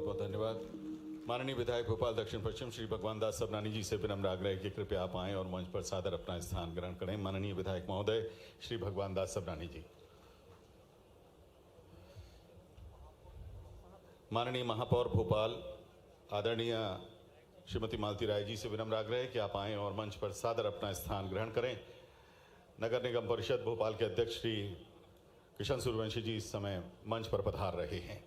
बहुत धन्यवाद। माननीय विधायक भोपाल दक्षिण पश्चिम श्री भगवान दास सबनानी जी से विनम्र आग्रह है कि कृपया आप आएं और मंच पर सादर अपना स्थान ग्रहण करें। माननीय विधायक महोदय श्री भगवान दास सबनानी जी। माननीय महापौर भोपाल आदरणीय श्रीमती मालती राय जी से विनम्र आग्रह है कि आप आएं और मंच पर सादर अपना स्थान ग्रहण करें। नगर निगम परिषद भोपाल के अध्यक्ष श्री किशन सूर्यवंशी जी इस समय मंच पर पधार रहे हैं।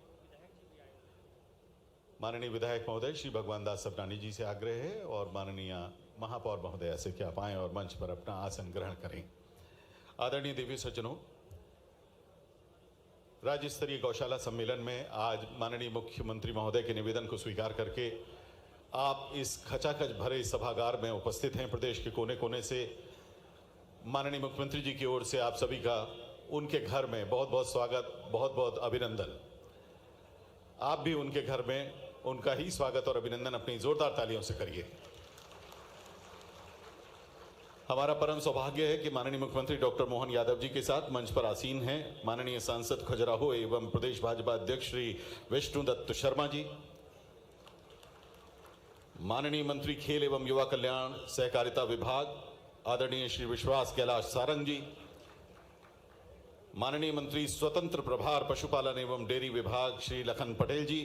माननीय विधायक महोदय श्री भगवान दास सबनानी जी से आग्रह है और माननीय महापौर महोदय से कि आप आएं और मंच पर अपना आसन ग्रहण करें। आदरणीय देवी सज्जनों, राज्य स्तरीय गौशाला सम्मेलन में आज माननीय मुख्यमंत्री महोदय के निवेदन को स्वीकार करके आप इस खचाखच भरे सभागार में उपस्थित हैं। प्रदेश के कोने कोने से माननीय मुख्यमंत्री जी की ओर से आप सभी का उनके घर में बहुत बहुत स्वागत, बहुत बहुत अभिनंदन। आप भी उनके घर में उनका ही स्वागत और अभिनंदन अपनी जोरदार तालियों से करिए। हमारा परम सौभाग्य है कि माननीय मुख्यमंत्री डॉक्टर मोहन यादव जी के साथ मंच पर आसीन हैं माननीय सांसद खजुराहो एवं प्रदेश भाजपा अध्यक्ष श्री विष्णुदत्त शर्मा जी, माननीय मंत्री खेल एवं युवा कल्याण सहकारिता विभाग आदरणीय श्री विश्वास कैलाश सारंग जी, माननीय मंत्री स्वतंत्र प्रभार पशुपालन एवं डेयरी विभाग श्री लखन पटेल जी,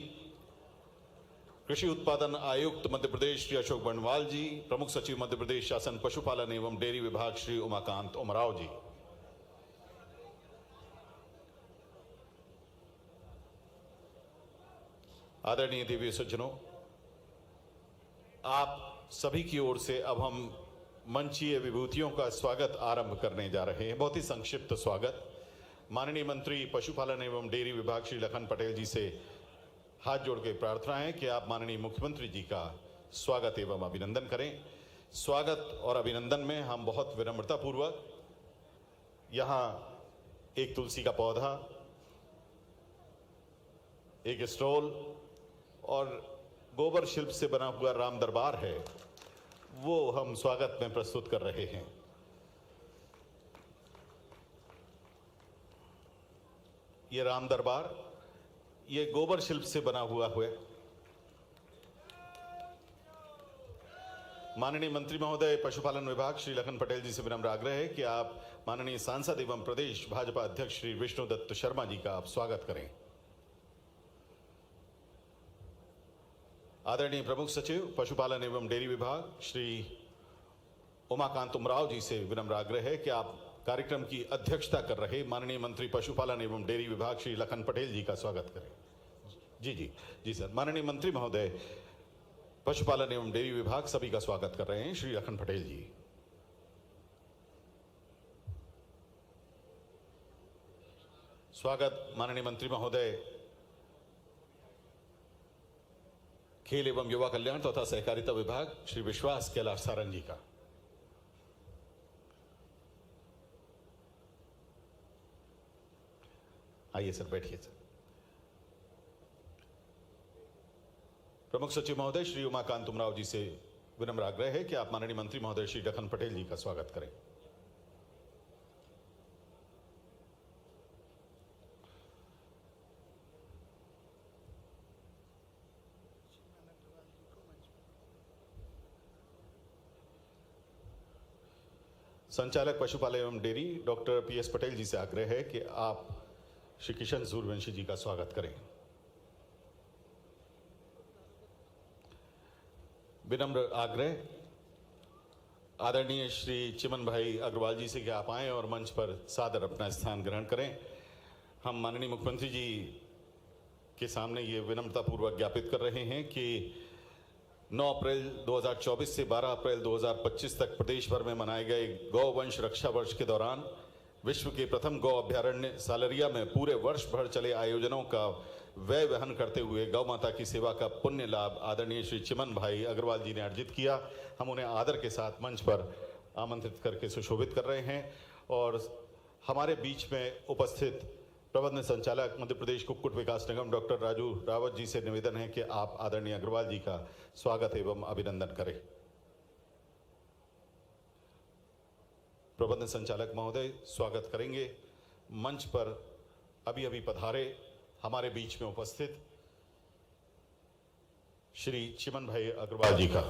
कृषि उत्पादन आयुक्त मध्य प्रदेश श्री अशोक बंडवाल जी, प्रमुख सचिव मध्य प्रदेश शासन पशुपालन एवं डेयरी विभाग श्री उमाकांत उमराव जी, आदरणीय देवी सज्जनों, आप सभी की ओर से अब हम मंचीय विभूतियों का स्वागत आरंभ करने जा रहे हैं। बहुत ही संक्षिप्त स्वागत। माननीय मंत्री पशुपालन एवं डेयरी विभाग श्री लखन पटेल जी से हाथ जोड़ के प्रार्थना है कि आप माननीय मुख्यमंत्री जी का स्वागत एवं अभिनंदन करें। स्वागत और अभिनंदन में हम बहुत विनम्रता पूर्वक यहाँ एक तुलसी का पौधा, एक स्टॉल और गोबर शिल्प से बना हुआ राम दरबार है, वो हम स्वागत में प्रस्तुत कर रहे हैं। ये राम दरबार ये गोबर शिल्प से बना हुआ है। माननीय मंत्री महोदय पशुपालन विभाग श्री लखन पटेल जी से विनम्र आग्रह है कि आप माननीय सांसद एवं प्रदेश भाजपा अध्यक्ष श्री विष्णुदत्त शर्मा जी का आप स्वागत करें। आदरणीय प्रमुख सचिव पशुपालन एवं डेयरी विभाग श्री उमाकांत उमराव जी से विनम्र आग्रह है कि आप कार्यक्रम की अध्यक्षता कर रहे माननीय मंत्री पशुपालन एवं डेयरी विभाग श्री लखन पटेल जी का स्वागत करें। जी सर। माननीय मंत्री महोदय पशुपालन एवं डेयरी विभाग सभी का स्वागत कर रहे हैं श्री लखन पटेल जी। स्वागत माननीय मंत्री महोदय खेल एवं युवा कल्याण तथा सहकारिता विभाग श्री विश्वास कैलाश सारंग जी का। आइए सर, बैठिए सर। प्रमुख सचिव महोदय श्री उमाकांत उमराव जी से विनम्र आग्रह है कि आप माननीय मंत्री महोदय श्री लखन पटेल जी का स्वागत करें। संचालक पशुपालन एवं डेयरी डॉक्टर पीएस पटेल जी से आग्रह है कि आप श्री किशन सूर्यवंशी जी का स्वागत करें। विनम्र आग्रह आदरणीय श्री चिमन भाई अग्रवाल जी से कि आप आएं और मंच पर सादर अपना स्थान ग्रहण करें। हम माननीय मुख्यमंत्री जी के सामने ये विनम्रतापूर्वक ज्ञापित कर रहे हैं कि 9 अप्रैल 2024 से 12 अप्रैल 2025 तक प्रदेश भर में मनाए गए गौवंश रक्षा वर्ष के दौरान विश्व के प्रथम गौ अभ्यारण्य सालरिया में पूरे वर्ष भर चले आयोजनों का व्यय वहन करते हुए गौ माता की सेवा का पुण्य लाभ आदरणीय श्री चिमन भाई अग्रवाल जी ने अर्जित किया। हम उन्हें आदर के साथ मंच पर आमंत्रित करके सुशोभित कर रहे हैं और हमारे बीच में उपस्थित प्रबंध संचालक मध्य प्रदेश कुक्कुट विकास निगम डॉक्टर राजू रावत जी से निवेदन है कि आप आदरणीय अग्रवाल जी का स्वागत एवं अभिनंदन करें। प्रबंध संचालक महोदय स्वागत करेंगे। मंच पर अभी अभी पधारे हमारे बीच में उपस्थित श्री चिमन भाई अग्रवाल जी का।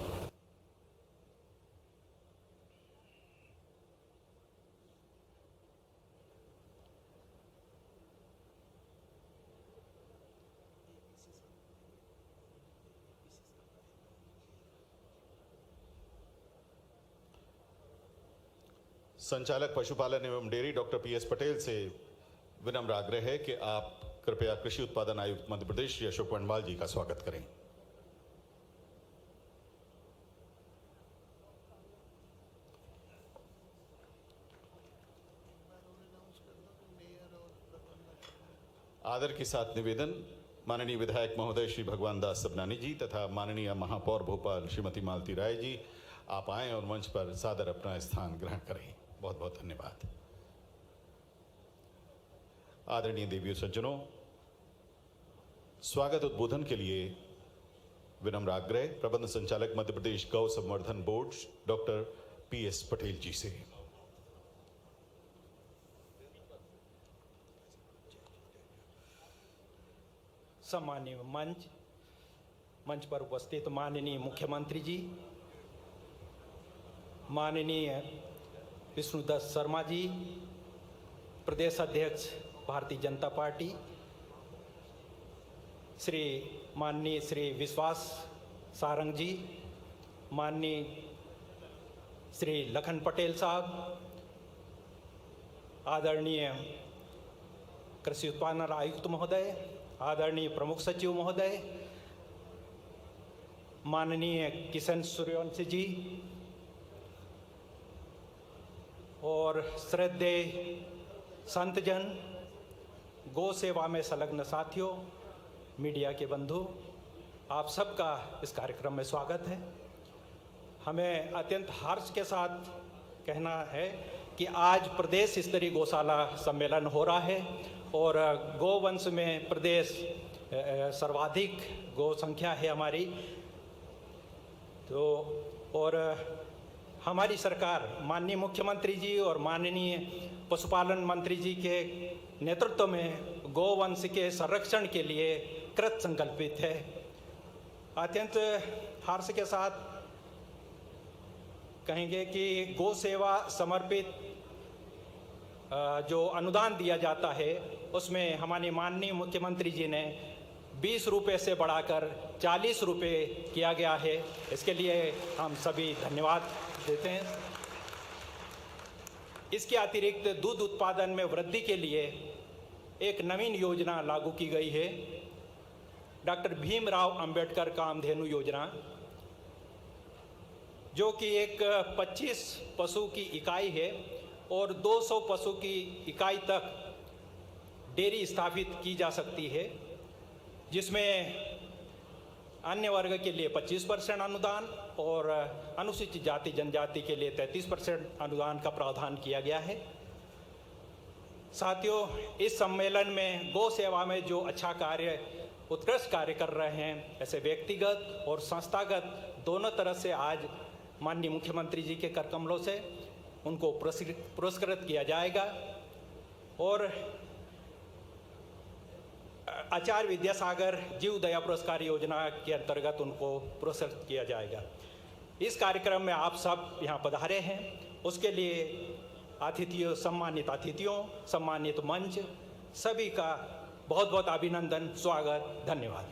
संचालक पशुपालन एवं डेयरी डॉक्टर पीएस पटेल से विनम्र आग्रह है कि आप कृपया कृषि उत्पादन आयुक्त मध्य प्रदेश श्री अशोक वनवाल जी का स्वागत करें। आदर के साथ निवेदन, माननीय विधायक महोदय श्री भगवान दास सबनानी जी तथा माननीय महापौर भोपाल श्रीमती मालती राय जी, आप आएं और मंच पर सादर अपना स्थान ग्रहण करें। बहुत बहुत धन्यवाद। आदरणीय देवियों सज्जनों, स्वागत उद्बोधन के लिए विनम्र आग्रह प्रबंध संचालक मध्य प्रदेश गौ संवर्धन बोर्ड डॉक्टर पीएस पटेल जी से। सम्माननीय मंच पर उपस्थित माननीय मुख्यमंत्री जी, माननीय विष्णुदत्त शर्मा जी, प्रदेश अध्यक्ष भारतीय जनता पार्टी, माननीय श्री विश्वास सारंग जी, माननीय श्री लखन पटेल साहब, आदरणीय कृषि उत्पादन आयुक्त महोदय, आदरणीय प्रमुख सचिव महोदय, माननीय किशन सूर्यवंशी जी और श्रद्धेय संतजन, गौ सेवा में संलग्न साथियों, मीडिया के बंधु, आप सबका इस कार्यक्रम में स्वागत है। हमें अत्यंत हर्ष के साथ कहना है कि आज प्रदेश स्तरीय गौशाला सम्मेलन हो रहा है और गोवंश में प्रदेश सर्वाधिक गौ संख्या है हमारी। तो और हमारी सरकार माननीय मुख्यमंत्री जी और माननीय पशुपालन मंत्री जी के नेतृत्व में गोवंश के संरक्षण के लिए कृत संकल्पित है। अत्यंत हर्ष के साथ कहेंगे कि गौ सेवा समर्पित जो अनुदान दिया जाता है उसमें हमारे माननीय मुख्यमंत्री जी ने 20 रुपये से बढ़ाकर 40 रुपये किया गया है। इसके लिए हम सभी धन्यवाद देते हैं। इसके अतिरिक्त दूध उत्पादन में वृद्धि के लिए एक नवीन योजना लागू की गई है, डॉक्टर भीमराव अंबेडकर कामधेनु योजना, जो कि एक 25 पशु की इकाई है और 200 पशु की इकाई तक डेयरी स्थापित की जा सकती है, जिसमें अन्य वर्ग के लिए 25% अनुदान और अनुसूचित जाति जनजाति के लिए 33% अनुदान का प्रावधान किया गया है। साथियों, इस सम्मेलन में गौ सेवा में जो अच्छा कार्य, उत्कृष्ट कार्य कर रहे हैं, ऐसे व्यक्तिगत और संस्थागत दोनों तरह से आज माननीय मुख्यमंत्री जी के कर कमलों से उनको पुरस्कृत किया जाएगा और आचार्य विद्यासागर जीव दया पुरस्कार योजना के अंतर्गत उनको पुरस्कृत किया जाएगा। इस कार्यक्रम में आप सब यहाँ पधारे हैं, उसके लिए अतिथियों, सम्मानित मंच, सभी का बहुत बहुत अभिनंदन, स्वागत, धन्यवाद।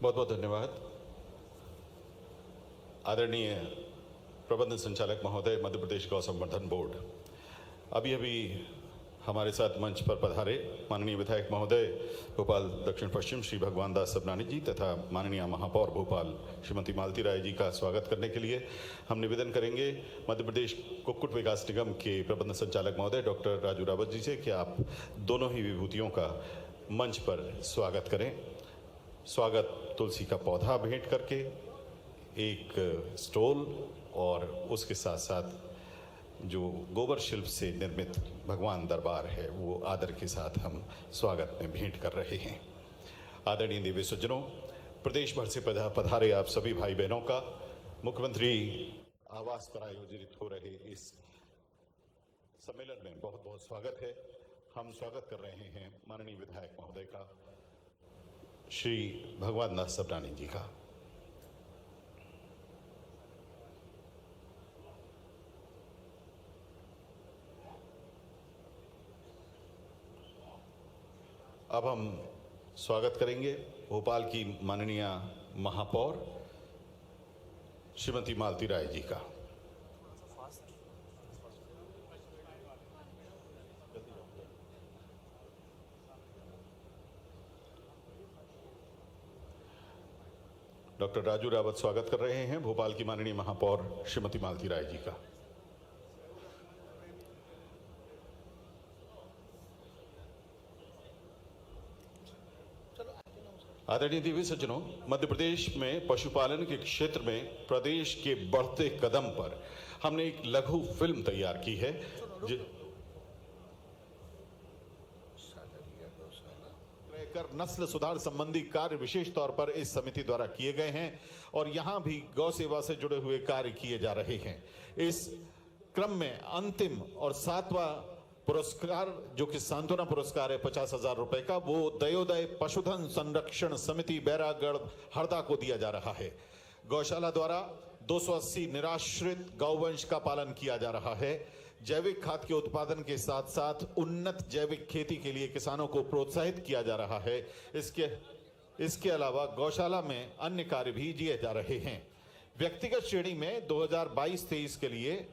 बहुत बहुत धन्यवाद। आदरणीय प्रबंध संचालक महोदय मध्य प्रदेश गौ संवर्धन बोर्ड, अभी हमारे साथ मंच पर पधारे माननीय विधायक महोदय भोपाल दक्षिण पश्चिम श्री भगवान दास सबनानी जी तथा माननीय महापौर भोपाल श्रीमती मालती राय जी का स्वागत करने के लिए हम निवेदन करेंगे मध्य प्रदेश कुक्कुट विकास निगम के प्रबंध संचालक महोदय डॉक्टर राजू रावत जी से कि आप दोनों ही विभूतियों का मंच पर स्वागत करें। स्वागत तुलसी का पौधा भेंट करके, एक स्टोल और उसके साथ साथ जो गोबर शिल्प से निर्मित भगवान दरबार है वो आदर के साथ हम स्वागत में भेंट कर रहे हैं। आदरणीय देवी सज्जनों, प्रदेश भर से पधारे आप सभी भाई बहनों का मुख्यमंत्री आवास पर आयोजित हो रहे इस सम्मेलन में बहुत बहुत स्वागत है। हम स्वागत कर रहे हैं माननीय विधायक महोदय का श्री भगवान दास सबरानी जी का। अब हम स्वागत करेंगे भोपाल की माननीय महापौर श्रीमती मालती राय जी का। डॉक्टर राजू रावत स्वागत कर रहे हैं भोपाल की माननीय महापौर श्रीमती मालती राय जी का। आदरणीय देवी सज्जनों, मध्य प्रदेश में पशुपालन के क्षेत्र में प्रदेश के बढ़ते कदम पर हमने एक लघु फिल्म तैयार की है। कर नस्ल सुधार संबंधी कार्य विशेष तौर पर इस समिति द्वारा किए गए हैं और यहां भी गौ सेवा से जुड़े हुए कार्य किए जा रहे हैं। इस क्रम में अंतिम और 7वां पुरस्कार जो कि सांत्वना पुरस्कार है 50,000 रुपए का, वो दयोदय पशुधन संरक्षण समिति बैरागढ़ हरदा को दिया जा रहा है। गौशाला द्वारा 280 निराश्रित गौवंश का पालन किया जा रहा है। जैविक खाद के उत्पादन के साथ साथ उन्नत जैविक खेती के लिए किसानों को प्रोत्साहित किया जा रहा है। इसके अलावा गौशाला में अन्य कार्य भी किए जा रहे हैं। व्यक्तिगत श्रेणी में 2022-23 के लिए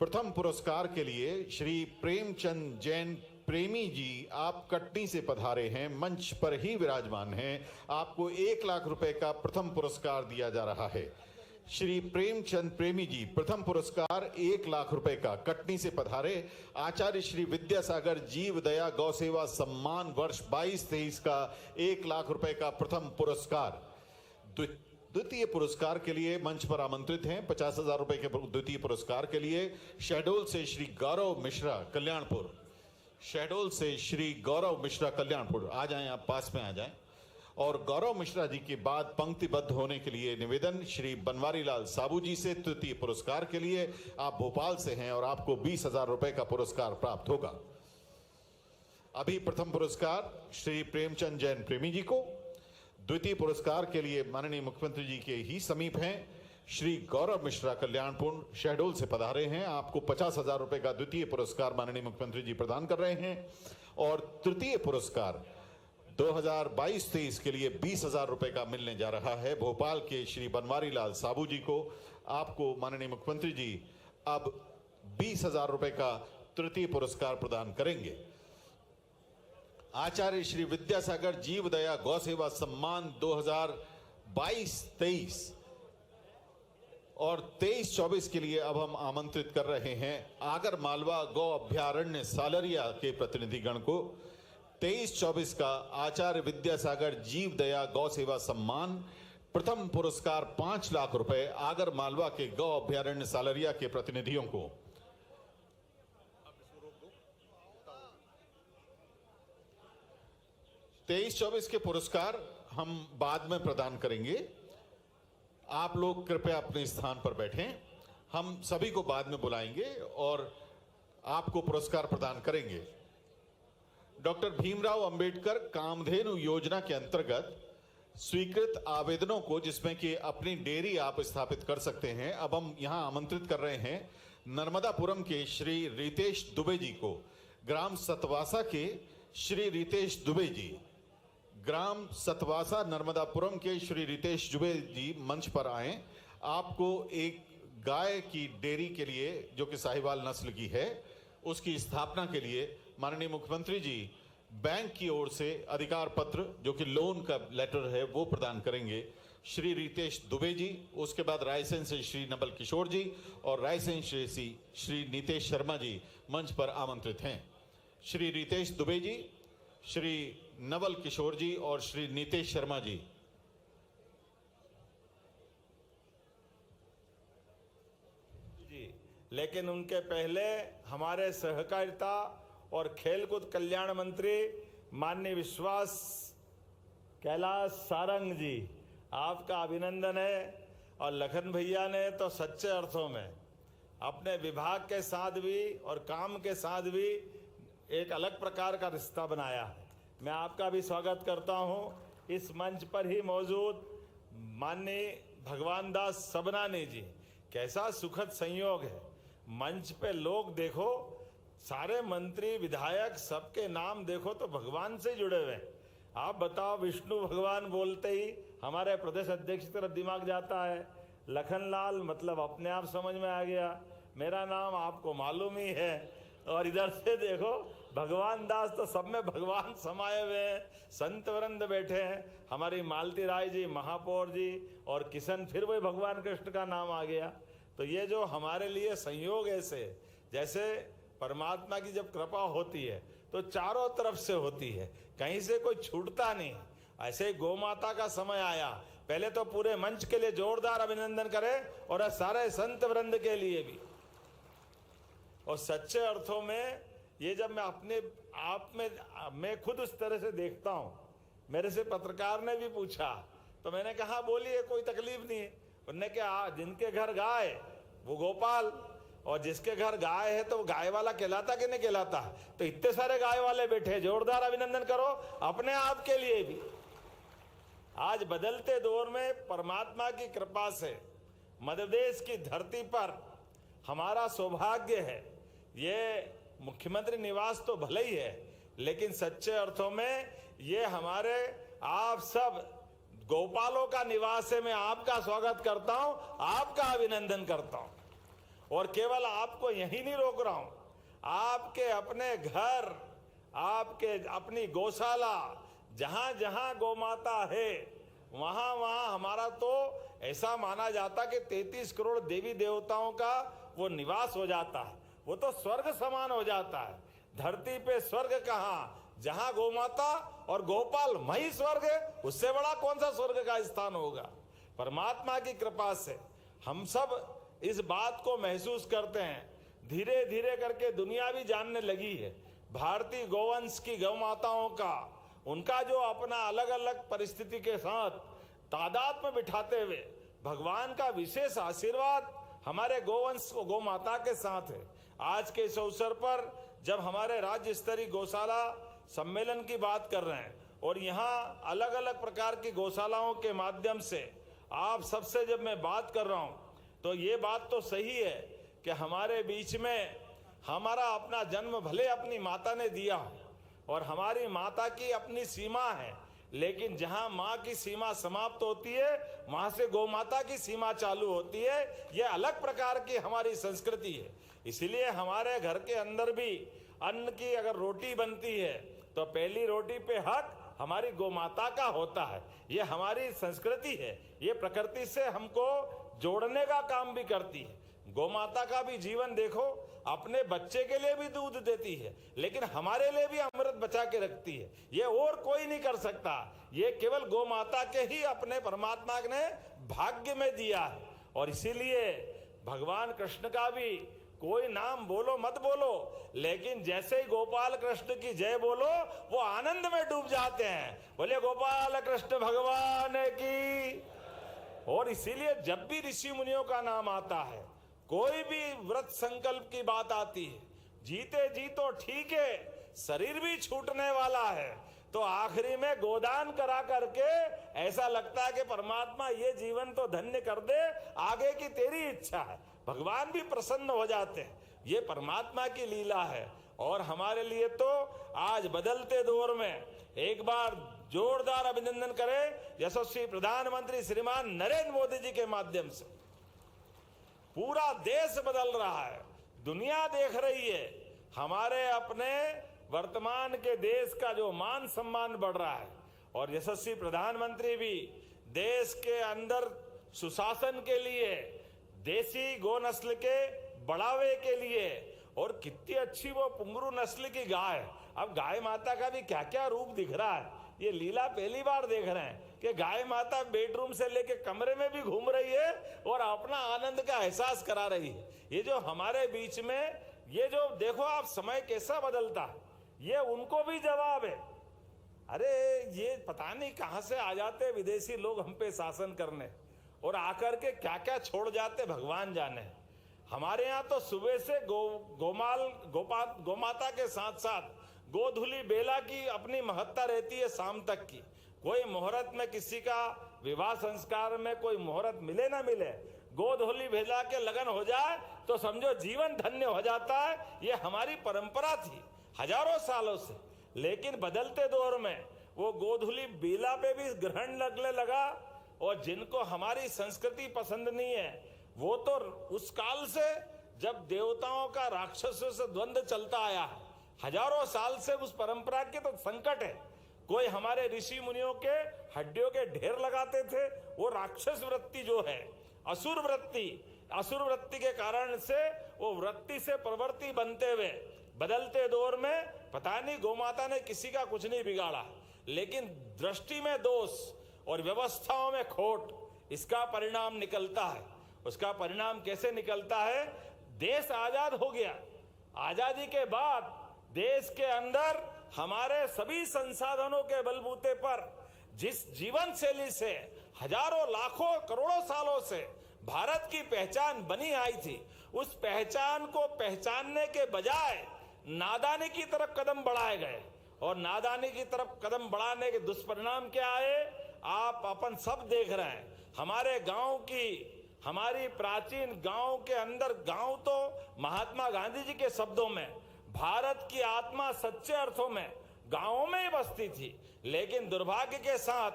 प्रथम पुरस्कार के लिए श्री प्रेमचंद जैन प्रेमी जी आप कटनी से पधारे हैं, मंच पर ही विराजमान हैं। आपको 1 लाख रुपए का प्रथम पुरस्कार दिया जा रहा है। श्री प्रेमचंद प्रेमी जी प्रथम पुरस्कार 1 लाख रुपए का कटनी से पधारे। आचार्य श्री विद्यासागर जीव दया गौ सेवा सम्मान वर्ष 22-23 का 1 लाख रुपए का प्रथम पुरस्कार। द्वितीय पुरस्कार के लिए मंच पर आमंत्रित हैं 50,000 रुपए के द्वितीय पुरस्कार के लिए शहडोल से श्री गौरव मिश्रा कल्याणपुर। शहडोल से श्री गौरव मिश्रा कल्याणपुर, आ जाएं, आप पास में आ जाएं। और गौरव मिश्रा जी के बाद पंक्तिबद्ध होने के लिए निवेदन श्री बनवारी लाल साबू जी से तृतीय पुरस्कार के लिए। आप भोपाल से हैं और आपको 20,000 रुपए का पुरस्कार प्राप्त होगा। अभी प्रथम पुरस्कार श्री प्रेमचंद जैन प्रेमी जी को, द्वितीय पुरस्कार के लिए माननीय मुख्यमंत्री जी के ही समीप हैं श्री गौरव मिश्रा कल्याणपुर शहडोल से पधारे हैं। आपको 50,000 रुपए का द्वितीय पुरस्कार माननीय मुख्यमंत्री जी प्रदान कर रहे हैं। और तृतीय पुरस्कार 2022-23 के लिए 20,000 रुपए का मिलने जा रहा है भोपाल के श्री बनवारी लाल साबू जी को। आपको माननीय मुख्यमंत्री जी अब 20,000 रुपए का तृतीय पुरस्कार प्रदान करेंगे। आचार्य श्री विद्यासागर जीव दया गौ सेवा सम्मान 2022-23 और 23-24 के लिए अब हम आमंत्रित कर रहे हैं आगर मालवा गौ अभ्यारण्य सालरिया के प्रतिनिधिगण को। 23-24 का आचार्य विद्यासागर जीव दया गौ सेवा सम्मान प्रथम पुरस्कार 5 लाख रुपए आगर मालवा के गौ अभ्यारण्य सालरिया के प्रतिनिधियों को। 23-24 के पुरस्कार हम बाद में प्रदान करेंगे। आप लोग कृपया अपने स्थान पर बैठें। हम सभी को बाद में बुलाएंगे और आपको पुरस्कार प्रदान करेंगे। डॉक्टर भीमराव अंबेडकर कामधेनु योजना के अंतर्गत स्वीकृत आवेदनों को, जिसमें कि अपनी डेयरी आप स्थापित कर सकते हैं, अब हम यहां आमंत्रित कर रहे हैं नर्मदापुरम के श्री रितेश दुबे जी को। ग्राम सतवासा के श्री रितेश दुबे जी, ग्राम सतवासा नर्मदापुरम के श्री रितेश दुबे जी मंच पर आए। आपको एक गाय की डेयरी के लिए जो कि साहिवाल नस्ल की है, उसकी स्थापना के लिए माननीय मुख्यमंत्री जी बैंक की ओर से अधिकार पत्र जो कि लोन का लेटर है वो प्रदान करेंगे श्री रितेश दुबे जी। उसके बाद रायसेन से श्री नवल किशोर जी और रायसेन से श्री नीतेश शर्मा जी मंच पर आमंत्रित हैं। श्री रितेश दुबे जी, श्री नवल किशोर जी और श्री नीतेश शर्मा जी। लेकिन उनके पहले हमारे सहकारिता और खेलकूद कल्याण मंत्री माननीय विश्वास कैलाश सारंग जी, आपका अभिनंदन है। और लखन भैया ने तो सच्चे अर्थों में अपने विभाग के साथ भी और काम के साथ भी एक अलग प्रकार का रिश्ता बनाया है। मैं आपका भी स्वागत करता हूं इस मंच पर ही मौजूद माननीय भगवान दास सबनानी जी, कैसा सुखद संयोग है। मंच पे लोग देखो, सारे मंत्री विधायक सबके नाम देखो तो भगवान से जुड़े हुए हैं। आप बताओ, विष्णु भगवान बोलते ही हमारे प्रदेश अध्यक्ष की तरफ दिमाग जाता है। लखनलाल मतलब अपने आप समझ में आ गया, मेरा नाम आपको मालूम ही है। और इधर से देखो भगवान दास, तो सब में भगवान समाये हुए हैं। संत वृंद बैठे हैं, हमारी मालती राय जी, महापौर जी और किशन, फिर वही भगवान कृष्ण का नाम आ गया। तो ये जो हमारे लिए संयोग ऐसे, जैसे परमात्मा की जब कृपा होती है तो चारों तरफ से होती है, कहीं से कोई छूटता नहीं। ऐसे ही गौ माता का समय आया, पहले तो पूरे मंच के लिए जोरदार अभिनंदन करें और सारे संत वृंद के लिए भी। और सच्चे अर्थों में ये जब मैं अपने आप में मैं खुद उस तरह से देखता हूँ। मेरे से पत्रकार ने भी पूछा तो मैंने कहा बोलिए, कोई तकलीफ नहीं है। उन्होंने कहा जिनके घर गाय वो गोपाल, और जिसके घर गाय है तो वो गाय वाला कहलाता कि नहीं कहलाता। तो इतने सारे गाय वाले बैठे, जोरदार अभिनंदन करो अपने आप के लिए भी। आज बदलते दौर में परमात्मा की कृपा से मध्य प्रदेश की धरती पर हमारा सौभाग्य है। ये मुख्यमंत्री निवास तो भले ही है, लेकिन सच्चे अर्थों में ये हमारे आप सब गोपालों का निवास है। मैं आपका स्वागत करता हूं, आपका अभिनंदन करता हूं। और केवल आपको यही नहीं रोक रहा हूं, आपके अपने घर, आपके अपनी गौशाला, जहां जहां गौ माता है वहां वहां हमारा तो ऐसा माना जाता कि 33 करोड़ देवी देवताओं का वो निवास हो जाता है। वो तो स्वर्ग समान हो जाता है। धरती पे स्वर्ग कहाँ, जहां गौ माता और गोपाल मही स्वर्ग है, उससे बड़ा कौन सा स्वर्ग का स्थान होगा। परमात्मा की कृपा से हम सब इस बात को महसूस करते हैं। धीरे धीरे करके दुनिया भी जानने लगी है भारतीय गौवंश की, गौ माताओं का, उनका जो अपना अलग अलग परिस्थिति के साथ तादाद में बिठाते हुए भगवान का विशेष आशीर्वाद हमारे गौवंश को, गौ माता के साथ है। आज के इस अवसर पर जब हमारे राज्य स्तरीय गौशाला सम्मेलन की बात कर रहे हैं और यहाँ अलग अलग प्रकार की गौशालाओं के माध्यम से आप सबसे जब मैं बात कर रहा हूँ, तो ये बात तो सही है कि हमारे बीच में हमारा अपना जन्म भले अपनी माता ने दिया और हमारी माता की अपनी सीमा है, लेकिन जहां माँ की सीमा समाप्त होती है वहां से गौ माता की सीमा चालू होती है। ये अलग प्रकार की हमारी संस्कृति है। इसलिए हमारे घर के अंदर भी अन्न की अगर रोटी बनती है तो पहली रोटी पे हक हमारी गौ माता का होता है। ये हमारी संस्कृति है, ये प्रकृति से हमको जोड़ने का काम भी करती है। गौ माता का भी जीवन देखो, अपने बच्चे के लिए भी दूध देती है, लेकिन हमारे लिए भी अमृत बचा के रखती है। ये और कोई नहीं कर सकता, ये केवल गौ माता के ही अपने परमात्मा ने भाग्य में दिया है। और इसीलिए भगवान कृष्ण का भी कोई नाम बोलो मत बोलो, लेकिन जैसे ही गोपाल कृष्ण की जय बोलो वो आनंद में डूब जाते हैं। बोले गोपाल कृष्ण भगवान की। और इसीलिए जब भी ऋषि मुनियों का नाम आता है, कोई भी व्रत संकल्प की बात आती है, जीते जी तो ठीक है, शरीर भी छूटने वाला है, तो आखिरी में गोदान करा करके ऐसा लगता है कि परमात्मा ये जीवन तो धन्य कर दे, आगे की तेरी इच्छा है। भगवान भी प्रसन्न हो जाते हैं। ये परमात्मा की लीला है। और हमारे लिए तो आज बदलते दौर में एक बार जोरदार अभिनंदन करें यशस्वी प्रधानमंत्री श्रीमान नरेंद्र मोदी जी के माध्यम से। पूरा देश बदल रहा है, दुनिया देख रही है, हमारे अपने वर्तमान के देश का जो मान सम्मान बढ़ रहा है। और यशस्वी प्रधानमंत्री भी देश के अंदर सुशासन के लिए, देसी गौ नस्ल के बढ़ावे के लिए, और कितनी अच्छी वो पुंगरू नस्ल की गाय। अब गाय माता का भी क्या क्या रूप दिख रहा है, ये लीला पहली बार देख रहे हैं कि गाय माता बेडरूम से लेके कमरे में भी घूम रही है और अपना आनंद का एहसास करा रही है। ये जो हमारे बीच में, ये जो देखो आप समय कैसा बदलता है, ये उनको भी जवाब है। अरे ये पता नहीं कहां से आ जाते विदेशी लोग हम पे शासन करने, और आकर के क्या क्या छोड़ जाते भगवान जाने। हमारे यहाँ तो सुबह से गौ माता के साथ साथ गोधुली बेला की अपनी महत्ता रहती है शाम तक की। कोई मुहूर्त में किसी का विवाह संस्कार में कोई मुहूर्त मिले ना मिले, गोधूली भेजा के लगन हो जाए तो समझो जीवन धन्य हो जाता है। ये हमारी परंपरा थी हजारों सालों से। लेकिन बदलते दौर में वो गोधूली बेला पे भी ग्रहण लगने लगा, और जिनको हमारी संस्कृति पसंद नहीं है वो तो उस काल से, जब देवताओं का राक्षसों से द्वंद्व चलता आया है, हजारों साल से उस परंपरा के तो संकट है। कोई हमारे ऋषि मुनियों के हड्डियों के ढेर लगाते थे, वो राक्षस वृत्ति जो है, असुर वृत्ति के कारण से वो वृत्ति से प्रवृत्ति बनते हुए बदलते दौर में पता नहीं गौमाता ने किसी का कुछ नहीं बिगाड़ा, लेकिन दृष्टि में दोष और व्यवस्थाओं में खोट, इसका परिणाम निकलता है। उसका परिणाम कैसे निकलता है? देश आजाद हो गया। आजादी के बाद देश के अंदर हमारे सभी संसाधनों के बलबूते पर जिस जीवन शैली से हजारों लाखों करोड़ों सालों से भारत की पहचान बनी आई थी, उस पहचान को पहचानने के बजाय नादानी की तरफ कदम बढ़ाए गए। और नादानी की तरफ कदम बढ़ाने के दुष्परिणाम क्या आए आप अपन सब देख रहे हैं। हमारे गांव की, हमारी प्राचीन गांव के अंदर, गांव तो महात्मा गांधी जी के शब्दों में भारत की आत्मा सच्चे अर्थों में गांवों में ही बसती थी। लेकिन दुर्भाग्य के साथ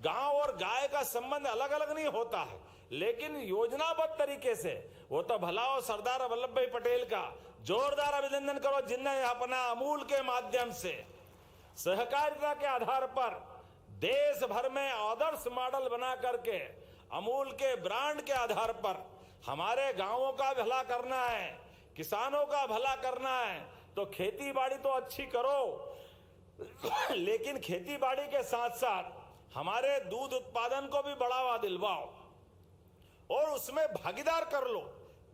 गांव और गाय का संबंध अलग अलग नहीं होता है, लेकिन योजनाबद्ध तरीके से वो तो भला हो। सरदार वल्लभ भाई पटेल का जोरदार अभिनंदन करो, जिनने अपना अमूल के माध्यम से सहकारिता के आधार पर देश भर में आदर्श मॉडल बना करके अमूल के ब्रांड के आधार पर हमारे गांवों का भला करना है, किसानों का भला करना है, तो खेती बाड़ी तो अच्छी करो, लेकिन खेती बाड़ी के साथ साथ हमारे दूध उत्पादन को भी बढ़ावा दिलवाओ और उसमें भागीदार कर लो।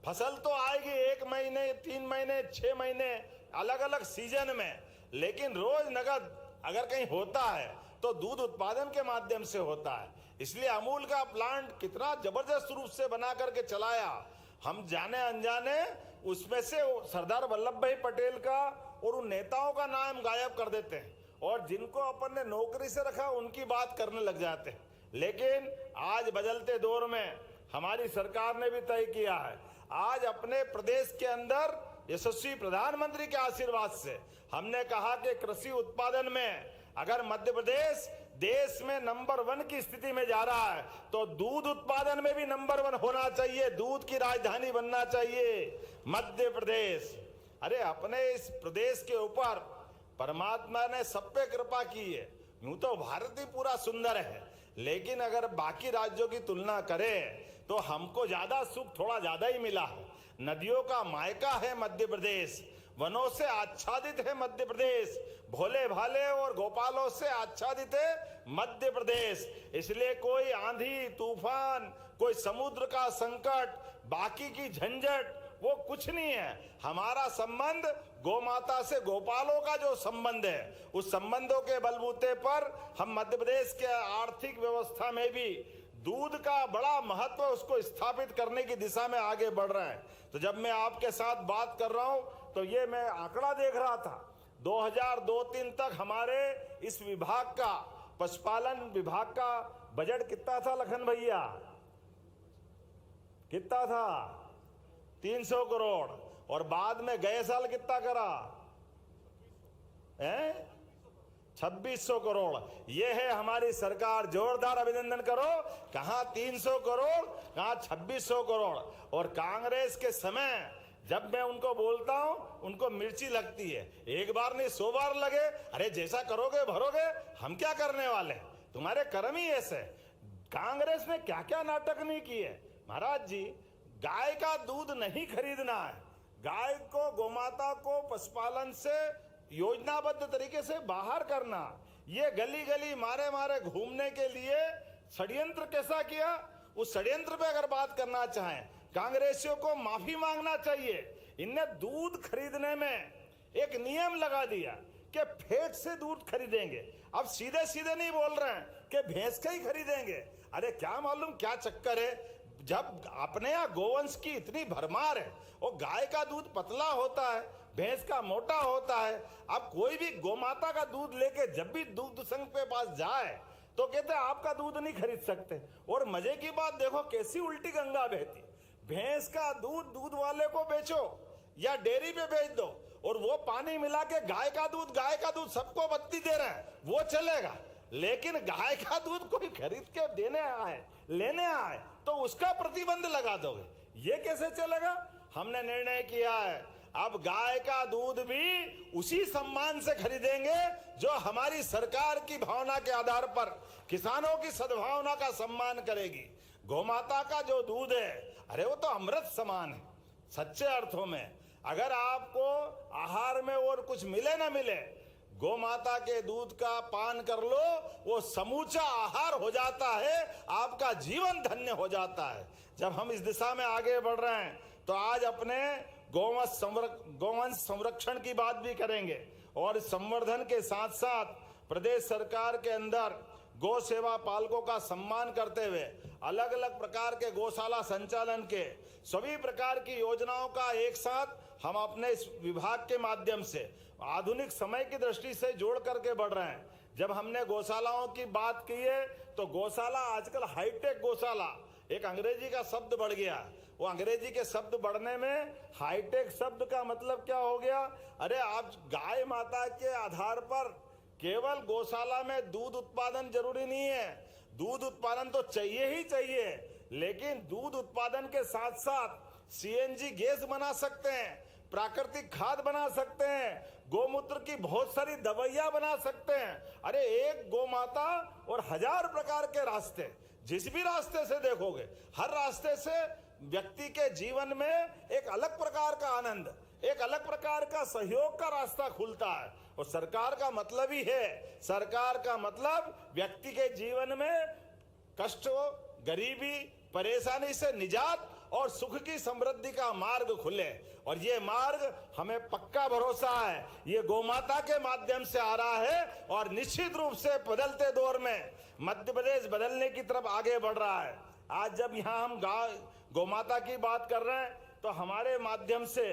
फसल तो आएगी 1 महीने, 3 महीने, 6 महीने, अलग अलग सीजन में, लेकिन रोज नगद अगर कहीं होता है तो दूध उत्पादन के माध्यम से होता है। इसलिए अमूल का प्लांट कितना जबरदस्त रूप से बना करके चलाया, हम जाने अनजाने उसमें से सरदार वल्लभ भाई पटेल का और उन नेताओं का नाम गायब कर देते हैं, और जिनको अपन ने नौकरी से रखा उनकी बात करने लग जाते हैं। लेकिन आज बदलते दौर में हमारी सरकार ने भी तय किया है, आज अपने प्रदेश के अंदर यशस्वी प्रधानमंत्री के आशीर्वाद से हमने कहा कि कृषि उत्पादन में अगर मध्य प्रदेश देश में नंबर 1 की स्थिति में जा रहा है, तो दूध उत्पादन में भी नंबर 1 होना चाहिए, दूध की राजधानी बनना चाहिए मध्य प्रदेश। अरे अपने इस प्रदेश के ऊपर परमात्मा ने सब पे कृपा की है। यूं तो भारत ही पूरा सुंदर है, लेकिन अगर बाकी राज्यों की तुलना करें तो हमको ज्यादा सुख थोड़ा ज्यादा ही मिला है। नदियों का मायका है मध्य प्रदेश, वनों से आच्छादित है मध्य प्रदेश, भोले भाले और गोपालों से आच्छादित है मध्य प्रदेश। इसलिए कोई आंधी तूफान, कोई समुद्र का संकट, बाकी की झंझट वो कुछ नहीं है। हमारा संबंध गोमाता से, गोपालों का जो संबंध है, उस संबंधों के बलबूते पर हम मध्य प्रदेश के आर्थिक व्यवस्था में भी दूध का बड़ा महत्व उसको स्थापित करने की दिशा में आगे बढ़ रहे हैं। तो जब मैं आपके साथ बात कर रहा हूं तो ये मैं आंकड़ा देख रहा था, 2002-03 तक हमारे इस विभाग का, पशुपालन विभाग का बजट कितना था लखन भैया? कितना था? 300 करोड़। और बाद में गए साल कितना करा है? 2600 करोड़। ये है हमारी सरकार, जोरदार अभिनंदन करो। कहां 300 करोड़, कहां 2600 करोड़। और कांग्रेस के समय जब मैं उनको बोलता हूं उनको मिर्ची लगती है, एक बार नहीं 100 बार लगे। अरे जैसा करोगे भरोगे, हम क्या करने वाले, तुम्हारे कर्म ही ऐसे। कांग्रेस ने क्या क्या नाटक नहीं किए महाराज जी। गाय का दूध नहीं खरीदना है, गाय को, गोमाता को पशुपालन से योजनाबद्ध तरीके से बाहर करना। ये गली गली मारे मारे घूमने के लिए षड्यंत्र कैसा किया, उस षड्यंत्र पे अगर बात करना चाहें, कांग्रेसियों को माफी मांगना चाहिए। इनने दूध खरीदने में एक नियम लगा दिया कि फैट से दूध खरीदेंगे। अब सीधे सीधे नहीं बोल रहे हैं कि भैंस का ही खरीदेंगे। अरे क्या मालूम क्या चक्कर है, जब अपने यहाँ गोवंश की इतनी भरमार है, और गाय का दूध पतला होता है, भैंस का मोटा होता है। अब कोई भी गोमाता का दूध लेके जब भी दूध संघ पे पास जाए तो कहते आपका दूध नहीं खरीद सकते। और मजे की बात देखो कैसी उल्टी गंगा बहती। भैंस का दूध दूध वाले को बेचो या डेयरी पे बेच दो, और वो पानी मिला के गाय का दूध सबको बत्ती दे रहे हैं, वो चलेगा। लेकिन गाय का दूध कोई खरीद के देने आए, लेने आए, तो उसका प्रतिबंध लगा दोगे, ये कैसे चलेगा? हमने निर्णय किया है अब गाय का दूध भी उसी सम्मान से खरीदेंगे जो हमारी सरकार की भावना के आधार पर किसानों की सद्भावना का सम्मान करेगी। गौमाता का जो दूध है, अरे वो तो अमृत समान है सच्चे अर्थों में। अगर आपको आहार में और कुछ मिले ना मिले, गौमाता के दूध का पान कर लो, वो समूचा आहार हो जाता है, आपका जीवन धन्य हो जाता है। जब हम इस दिशा में आगे बढ़ रहे हैं तो आज अपने गौवंश संरक्षण की बात भी करेंगे, और संवर्धन के साथ साथ प्रदेश सरकार के अंदर गौ सेवा पालकों का सम्मान करते हुए अलग अलग प्रकार के गौशाला संचालन के सभी प्रकार की योजनाओं का एक साथ हम अपने इस विभाग के माध्यम से आधुनिक समय की दृष्टि से जोड़ करके बढ़ रहे हैं। जब हमने गौशालाओं की बात की है तो गौशाला आजकल हाईटेक गौशाला, एक अंग्रेजी का शब्द बढ़ गया। वो अंग्रेजी के शब्द बढ़ने में हाईटेक शब्द का मतलब क्या हो गया? अरे आप गाय माता के आधार पर केवल गौशाला में दूध उत्पादन जरूरी नहीं है, दूध उत्पादन तो चाहिए ही चाहिए, लेकिन दूध उत्पादन के साथ साथ सीएनजी गैस बना सकते हैं, प्राकृतिक खाद बना सकते हैं, गोमूत्र की बहुत सारी दवाइयां बना सकते हैं। अरे एक गौमाता और 1000 प्रकार के रास्ते, जिस भी रास्ते से देखोगे, हर रास्ते से व्यक्ति के जीवन में एक अलग प्रकार का आनंद, एक अलग प्रकार का सहयोग का रास्ता खुलता है। और सरकार का मतलब ही है, सरकार का मतलब व्यक्ति के जीवन में कष्ट, गरीबी, परेशानी से निजात और सुख की समृद्धि का मार्ग खुले। और ये मार्ग हमें पक्का भरोसा है ये गौमाता के माध्यम से आ रहा है, और निश्चित रूप से बदलते दौर में मध्य प्रदेश बदलने की तरफ आगे बढ़ रहा है। आज जब यहाँ हम गौमाता की बात कर रहे हैं तो हमारे माध्यम से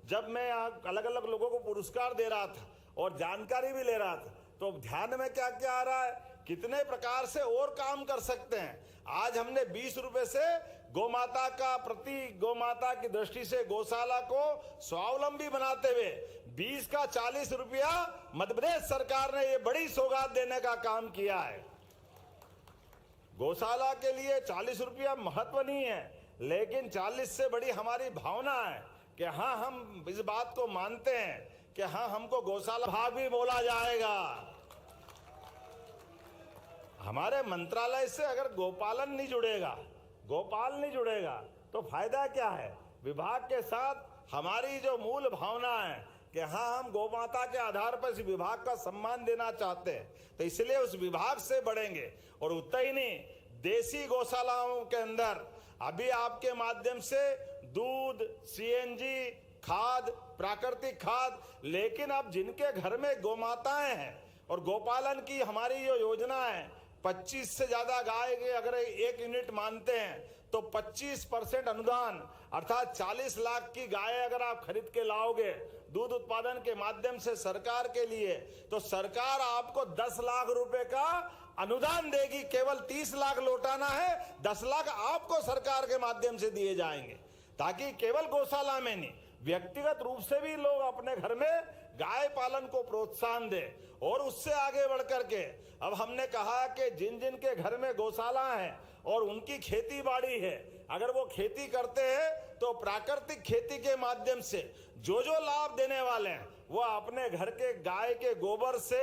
जब मैं यहाँ अलग अलग लोगों को पुरस्कार दे रहा था और जानकारी भी ले रहा था, तो ध्यान में क्या क्या आ रहा है, कितने प्रकार से और काम कर सकते हैं। आज हमने 20 रुपए से गौमाता का प्रति गौमाता की दृष्टि से गौशाला को स्वावलंबी बनाते हुए 20 का 40 रुपया मध्य प्रदेश सरकार ने ये बड़ी सौगात देने का काम किया है। गौशाला के लिए 40 रुपया महत्व नहीं है, लेकिन 40 से बड़ी हमारी भावना है कि हाँ हम इस बात को मानते हैं कि हाँ हमको गौशाला भाग भी बोला जाएगा। हमारे मंत्रालय से अगर गोपालन नहीं जुड़ेगा, गोपाल नहीं जुड़ेगा तो फायदा क्या है? विभाग के साथ हमारी जो मूल भावना है कि हाँ हम गौमाता के आधार पर इस विभाग का सम्मान देना चाहते हैं, तो इसलिए उस विभाग से बढ़ेंगे। और उतना ही नहीं, देसी गौशालाओं के अंदर अभी आपके माध्यम से दूध, सीएनजी, खाद, प्राकृतिक खाद, लेकिन अब जिनके घर में गौमाताएं हैं और गोपालन की हमारी जो योजना है, 25 से ज्यादा गाय के अगर 1 यूनिट मानते हैं तो 25% अनुदान, अर्थात 40 लाख की गाय अगर आप खरीद के लाओगे दूध उत्पादन के माध्यम से सरकार के लिए, तो सरकार आपको 10 लाख रुपए का अनुदान देगी। केवल 30 लाख लौटाना है, 10 लाख आपको सरकार के माध्यम से दिए जाएंगे, ताकि केवल गौशाला में नहीं, व्यक्तिगत रूप से भी लोग अपने घर में गाय पालन को प्रोत्साहन दे। और उससे आगे बढ़ करके अब हमने कहा कि जिन जिन के घर में गौशाला है और उनकी खेती बाड़ी है, अगर वो खेती करते हैं तो प्राकृतिक खेती के माध्यम से जो जो लाभ देने वाले हैं वो अपने घर के गाय के गोबर से,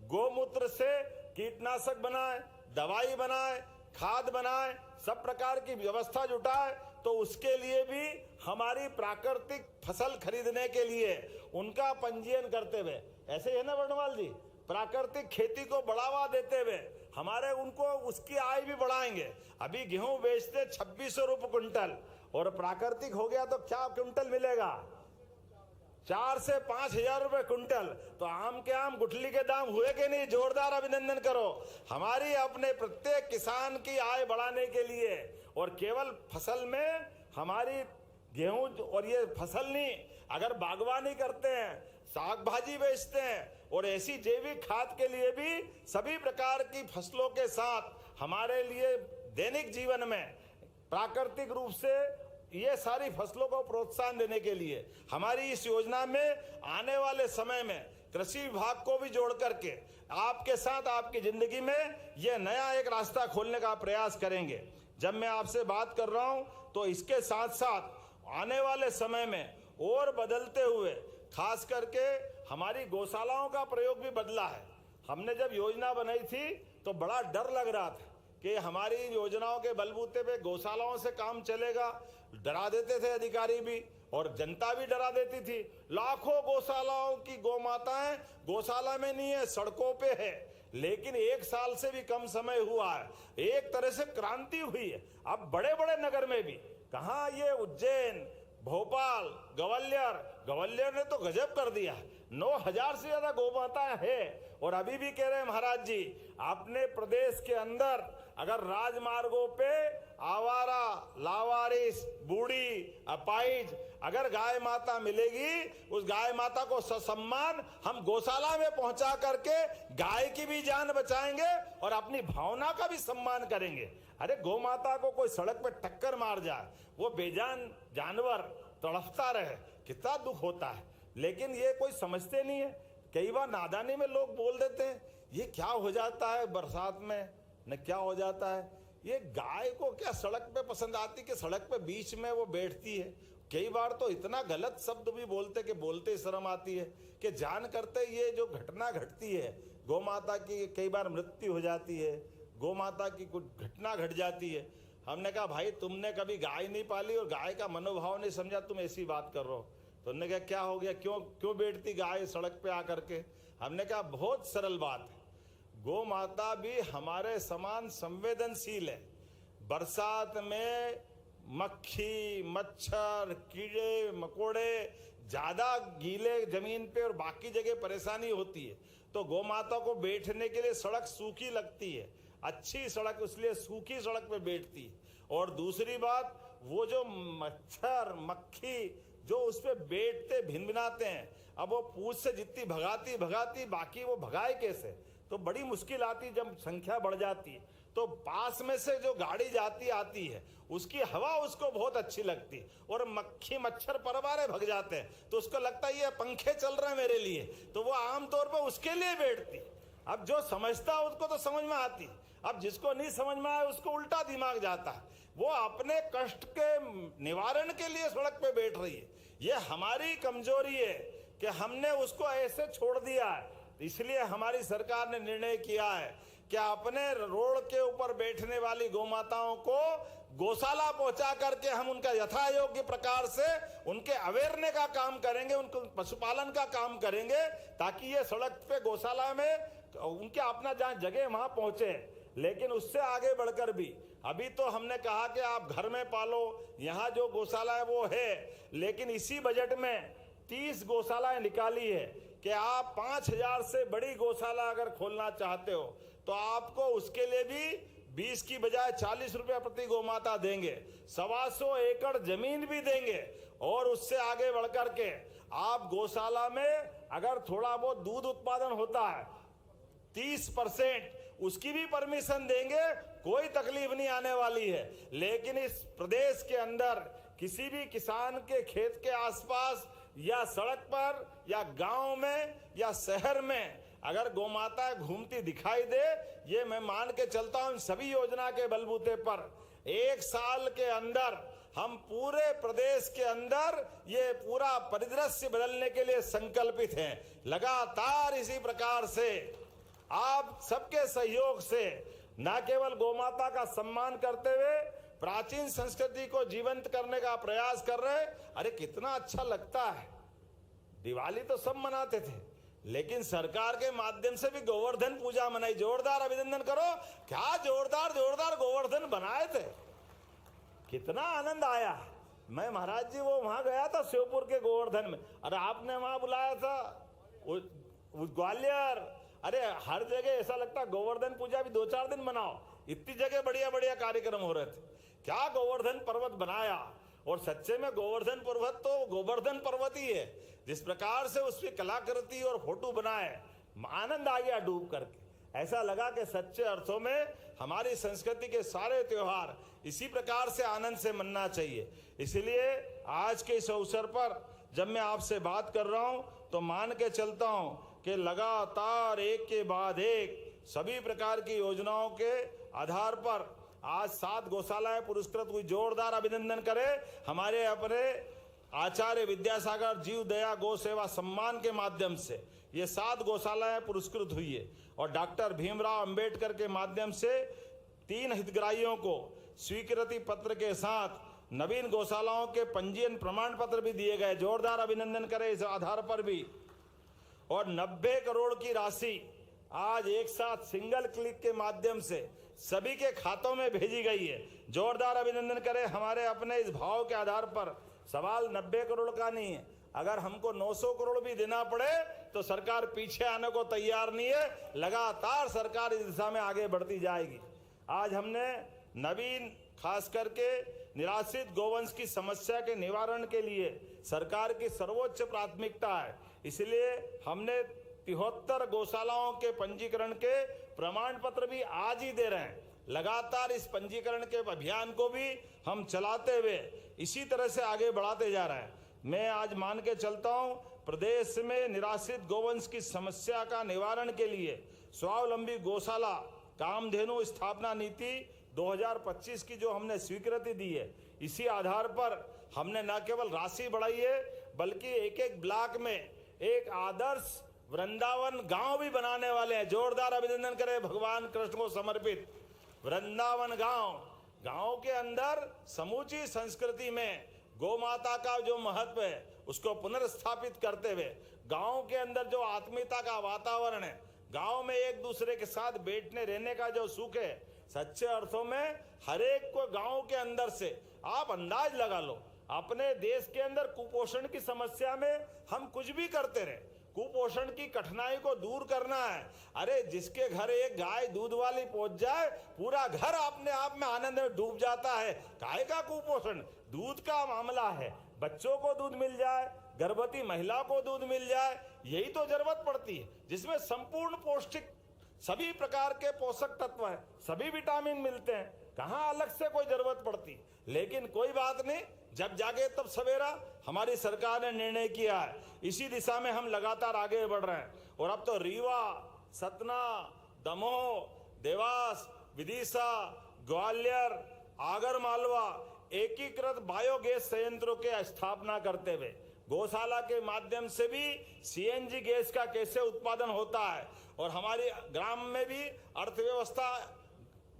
गोमूत्र से कीटनाशक बनाए, दवाई बनाए, खाद बनाए, सब प्रकार की व्यवस्था जुटाए। तो उसके लिए भी हमारी प्राकृतिक फसल खरीदने के लिए उनका पंजीयन करते हुए, ऐसे ही है ना वर्णवाल जी, प्राकृतिक खेती को बढ़ावा देते हुए हमारे उनको उसकी आय भी बढ़ाएंगे। अभी गेहूं बेचते 2600 रुपये क्विंटल, और प्राकृतिक हो गया तो क्या क्विंटल मिलेगा? 4 से 5,000 रुपए क्विंटल। तो आम के आम गुठली के दाम हुए कि नहीं? जोरदार अभिनंदन करो हमारी अपने प्रत्येक किसान की आय बढ़ाने के लिए। और केवल फसल में हमारी गेहूं और ये फसल नहीं, अगर बागवानी करते हैं, साग भाजी बेचते हैं, और ऐसी जैविक खाद के लिए भी सभी प्रकार की फसलों के साथ हमारे लिए दैनिक जीवन में प्राकृतिक रूप से ये सारी फसलों को प्रोत्साहन देने के लिए हमारी इस योजना में आने वाले समय में कृषि विभाग को भी जोड़ करके आपके साथ आपकी जिंदगी में ये नया एक रास्ता खोलने का प्रयास करेंगे। जब मैं आपसे बात कर रहा हूं तो इसके साथ साथ आने वाले समय में और बदलते हुए खास करके हमारी गौशालाओं का प्रयोग भी बदला है। हमने जब योजना बनाई थी तो बड़ा डर लग रहा था कि हमारी योजनाओं के बलबूते पे गौशालाओं से काम चलेगा, डरा देते थे अधिकारी भी और जनता भी डरा देती थी। लाखों गौशालाओं की गौ माताएं गौशाला में नहीं है, सड़कों पे है। लेकिन 1 साल से भी कम समय हुआ है, एक तरह से क्रांति हुई है। अब बड़े बड़े नगर में भी, कहाँ ये उज्जैन, भोपाल, ग्वालियर ने तो गजब कर दिया। 9,000 से ज्यादा गौ माताएं है। और अभी भी कह रहे हैं महाराज जी, अपने प्रदेश के अंदर अगर राजमार्गों पे आवारा, लावारिस, बूढ़ी, अपाहिज अगर गाय माता मिलेगी, उस गाय माता को ससम्मान हम गौशाला में पहुंचा करके गाय की भी जान बचाएंगे और अपनी भावना का भी सम्मान करेंगे। अरे गौ माता को कोई सड़क पे टक्कर मार जाए, वो बेजान जानवर तड़पता रहे, कितना दुख होता है। लेकिन ये कोई समझते नहीं है। कई बार नादानी में लोग बोल देते हैं ये क्या हो जाता है बरसात में, न क्या हो जाता है। ये गाय को क्या सड़क पे पसंद आती कि सड़क पे बीच में वो बैठती है। कई बार तो इतना गलत शब्द भी बोलते कि बोलते शर्म आती है कि जान करते ये जो घटना घटती है, गौ माता की कई बार मृत्यु हो जाती है, गौ माता की कुछ घटना घट जाती है। हमने कहा भाई तुमने कभी गाय नहीं पाली और गाय का मनोभाव नहीं समझा, तुम ऐसी बात कर रहे हो। तो उन्होंने कहा क्या हो गया, क्यों बैठती गाय सड़क पे आकर के। हमने कहा बहुत सरल बात है, गौ माता भी हमारे समान संवेदनशील है। बरसात में मक्खी, मच्छर, कीड़े मकोड़े ज्यादा गीले जमीन पे और बाकी जगह परेशानी होती है, तो गौ माता को बैठने के लिए सड़क सूखी लगती है, अच्छी सड़क, इसलिए सूखी सड़क पे बैठती है। और दूसरी बात, वो जो मच्छर मक्खी जो उस पे बैठते भिनभिनाते हैं, अब वो पूंछ से जितनी भगाती बाकी वो भगाए कैसे, तो बड़ी मुश्किल आती। जब संख्या बढ़ जाती है तो पास में से जो गाड़ी जाती आती है उसकी हवा उसको बहुत अच्छी लगती है, और मक्खी मच्छर परवारे भग जाते हैं तो उसको लगता है ये पंखे चल रहे हैं मेरे लिए, तो वो आमतौर पर उसके लिए बैठती। अब जो समझता है उसको तो समझ में आती, अब जिसको नहीं समझ में आए उसको उल्टा दिमाग जाता है। वो अपने कष्ट के निवारण के लिए सड़क पे बैठ रही है। ये हमारी कमजोरी है कि हमने उसको ऐसे छोड़ दिया है। इसलिए हमारी सरकार ने निर्णय किया है कि अपने रोड के ऊपर बैठने वाली गौ माताओं को गौशाला पहुंचा करके हम उनका यथा योग्य प्रकार से उनके अवेयरनेस का काम करेंगे, उनको पशुपालन का काम करेंगे, ताकि ये सड़क पे गौशाला में उनके अपना जहाँ जगह वहां पहुंचे। लेकिन उससे आगे बढ़कर भी अभी तो हमने कहा कि आप घर में पालो, यहाँ जो गौशाला है वो है, लेकिन इसी बजट में 30 गौशालाएं निकाली है कि आप 5,000 से बड़ी गौशाला अगर खोलना चाहते हो तो आपको उसके लिए भी 20 की बजाय 40 रुपया प्रति गौमाता देंगे, 125 एकड़ जमीन भी देंगे। और उससे आगे बढ़कर के आप गौशाला में अगर थोड़ा बहुत दूध उत्पादन होता है 30% उसकी भी परमिशन देंगे, कोई तकलीफ नहीं आने वाली है। लेकिन इस प्रदेश के अंदर किसी भी किसान के खेत के आसपास या सड़क पर या गांव में या शहर में अगर गौमाता घूमती दिखाई दे, ये मैं मान के चलता हूं सभी योजना के बलबूते पर 1 साल के अंदर हम पूरे प्रदेश के अंदर ये पूरा परिदृश्य बदलने के लिए संकल्पित हैं। लगातार इसी प्रकार से आप सबके सहयोग से न केवल गौमाता का सम्मान करते हुए प्राचीन संस्कृति को जीवंत करने का प्रयास कर रहे हैं। अरे कितना अच्छा लगता है, दिवाली तो सब मनाते थे, लेकिन सरकार के माध्यम से भी गोवर्धन पूजा मनाई। जोरदार अभिनंदन करो, क्या जोरदार गोवर्धन बनाए थे, कितना आनंद आया। मैं महाराज जी वो वहां गया था श्योपुर के गोवर्धन में, अरे आपने वहां बुलाया था ग्वालियर, अरे हर जगह ऐसा लगता गोवर्धन पूजा भी 2-4 दिन मनाओ, इतनी जगह बढ़िया बढ़िया कार्यक्रम हो रहे थे। क्या गोवर्धन पर्वत बनाया, और सच्चे में गोवर्धन पर्वत तो गोवर्धन पर्वत ही है। जिस प्रकार से उसकी कलाकृति और फोटो बनाए, आनंद आ गया डूब करके। ऐसा लगा कि सच्चे अर्थों में हमारी संस्कृति के सारे त्योहार इसी प्रकार से आनंद से मनना चाहिए। इसलिए आज के इस अवसर पर जब मैं आपसे बात कर रहा हूं तो मान के चलता हूं कि लगातार एक के बाद एक सभी प्रकार की योजनाओं के आधार पर आज 7 गौशालाएं पुरस्कृत हुई। जोरदार अभिनंदन करें हमारे अपने आचार्य विद्यासागर जीव दया गौ सेवा सम्मान के माध्यम से ये 7 गौशालाएं पुरस्कृत हुई है। और डॉक्टर भीमराव अंबेडकर के माध्यम से 3 हितग्राहियों को स्वीकृति पत्र के साथ नवीन गौशालाओं के पंजीयन प्रमाण पत्र भी दिए गए। जोरदार अभिनंदन करें इस आधार पर भी। और 90 करोड़ की राशि आज एक साथ सिंगल क्लिक के माध्यम से सभी के खातों में भेजी गई है। जोरदार अभिनंदन करें हमारे अपने इस भाव के आधार पर। सवाल 90 करोड़ का नहीं है, अगर हमको 900 करोड़ भी देना पड़े तो सरकार पीछे आने को तैयार नहीं है। लगातार सरकार इस दिशा में आगे बढ़ती जाएगी। आज हमने नवीन खास करके निराश्रित गौवंश की समस्या के निवारण के लिए सरकार की सर्वोच्च प्राथमिकता है। इसलिए हमने 73 गौशालाओं के पंजीकरण के प्रमाण पत्र भी आज ही दे रहे हैं। लगातार इस पंजीकरण के अभियान को भी हम चलाते हुए इसी तरह से आगे बढ़ाते जा रहे हैं। मैं आज मान के चलता हूं प्रदेश में निराश्रित गौवंश की समस्या का निवारण के लिए स्वावलंबी गौशाला कामधेनु स्थापना नीति 2025 की जो हमने स्वीकृति दी है, इसी आधार पर हमने न केवल राशि बढ़ाई है बल्कि एक एक ब्लॉक में एक आदर्श वृंदावन गांव भी बनाने वाले हैं। जोरदार अभिनंदन करें भगवान कृष्ण को समर्पित वृंदावन गांव के अंदर समूची संस्कृति में गौ माता का जो महत्व है उसको पुनर्स्थापित करते हुए गांव के अंदर जो आत्मीयता का वातावरण है, गांव में एक दूसरे के साथ बैठने रहने का जो सुख है, सच्चे अर्थों में हर एक को गांव के अंदर से आप अंदाज लगा लो। अपने देश के अंदर कुपोषण की समस्या में हम कुछ भी करते रहे, कुपोषण की कठिनाई को दूर करना है। अरे जिसके घर एक गाय दूध वाली पहुंच जाए पूरा घर अपने आप में आनंद में डूब जाता है। गाय का कुपोषण दूध का मामला है, बच्चों को दूध मिल जाए, गर्भवती महिला को दूध मिल जाए, यही तो जरूरत पड़ती है जिसमें संपूर्ण पौष्टिक सभी प्रकार के पोषक तत्व हैं, सभी विटामिन मिलते हैं। कहाँ अलग से कोई जरूरत पड़ती। लेकिन कोई बात नहीं, जब जागे तब सवेरा हमारी सरकार ने निर्णय किया है, इसी दिशा में हम लगातार आगे बढ़ रहे हैं। और अब तो रीवा, सतना, दमोह, देवास, विदिशा, ग्वालियर, आगर मालवा एकीकृत बायोगैस संयंत्रों के स्थापना करते हुए गौशाला के माध्यम से भी सीएनजी गैस का कैसे उत्पादन होता है और हमारे ग्राम में भी अर्थव्यवस्था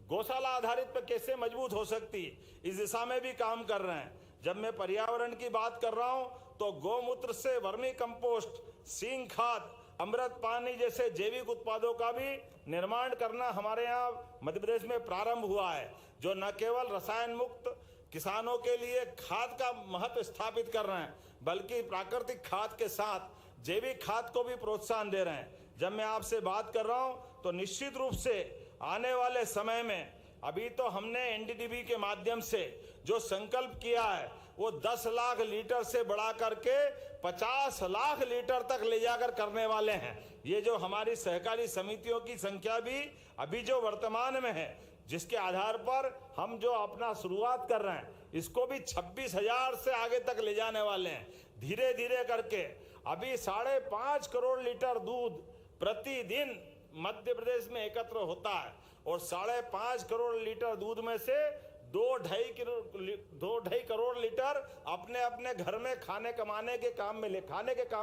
गौशाला आधारित पर कैसे मजबूत हो सकती है, इस दिशा में भी काम कर रहे हैं। जब मैं पर्यावरण की बात कर रहा हूं तो गौमूत्र से वर्मी कंपोस्ट, सींग खाद, अमृत पानी जैसे जैविक उत्पादों का भी निर्माण करना हमारे यहाँ मध्य प्रदेश में प्रारंभ हुआ है, जो न केवल रसायन मुक्त किसानों के लिए खाद का महत्व स्थापित कर रहे हैं बल्कि प्राकृतिक खाद के साथ जैविक खाद को भी प्रोत्साहन दे रहे हैं। जब मैं आपसे बात कर रहा हूं तो निश्चित रूप से आने वाले समय में अभी तो हमने एनडीडीबी के माध्यम से जो संकल्प किया है वो 10 लाख लीटर से बढ़ा करके 50 लाख लीटर तक ले जाकर करने वाले हैं। ये जो हमारी सहकारी समितियों की संख्या भी अभी जो वर्तमान में है, जिसके आधार पर हम जो अपना शुरुआत कर रहे हैं, इसको भी 26,000 से आगे तक ले जाने वाले हैं। धीरे धीरे करके अभी 5.5 करोड़ लीटर दूध प्रतिदिन मध्य प्रदेश में एकत्र होता है और 5.5 करोड़ लीटर दूध में से 2.5 करोड़ लीटर अपने अपने घर में खाने के काम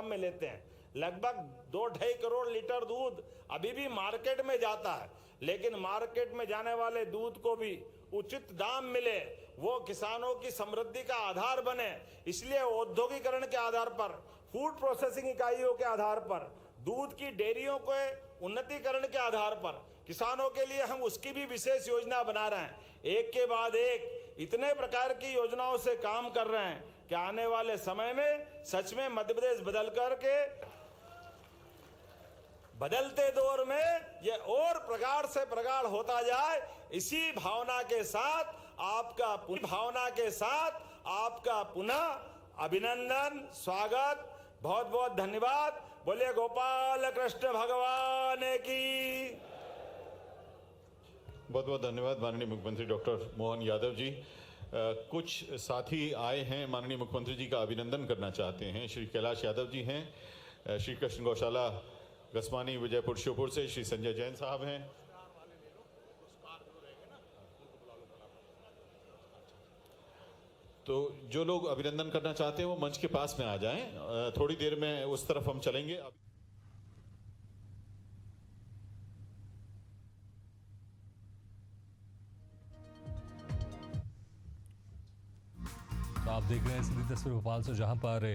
में लेते हैं। लगभग 2.5 करोड़ लीटर दूध अभी भी मार्केट में जाता है, लेकिन मार्केट में जाने वाले दूध को भी उचित दाम मिले, वो किसानों की समृद्धि का आधार बने। इसलिए औद्योगिकरण के आधार पर, फूड प्रोसेसिंग इकाइयों के आधार पर, दूध की डेयरियों के उन्नतीकरण के आधार पर किसानों के लिए हम उसकी भी विशेष योजना बना रहे हैं। एक के बाद एक इतने प्रकार की योजनाओं से काम कर रहे हैं कि आने वाले समय में सच में मध्य प्रदेश बदलते दौर में ये और प्रगाढ़ से प्रगाढ़ होता जाए। इसी भावना के साथ आपका पुनः अभिनंदन, स्वागत, बहुत बहुत धन्यवाद। बोले गोपाल कृष्ण भगवान की। बहुत बहुत धन्यवाद माननीय मुख्यमंत्री डॉक्टर मोहन यादव जी। कुछ साथी आए हैं, माननीय मुख्यमंत्री जी का अभिनंदन करना चाहते हैं। श्री कैलाश यादव जी हैं, श्री कृष्ण गौशाला गसमानी विजयपुर श्योपुर से श्री संजय जैन साहब हैं। तो जो लोग अभिनंदन करना चाहते हैं वो मंच के पास में आ जाएं। थोड़ी देर में उस तरफ हम चलेंगे। तो आप देख रहे हैं सीधी तस्वीर भोपाल से, जहां पर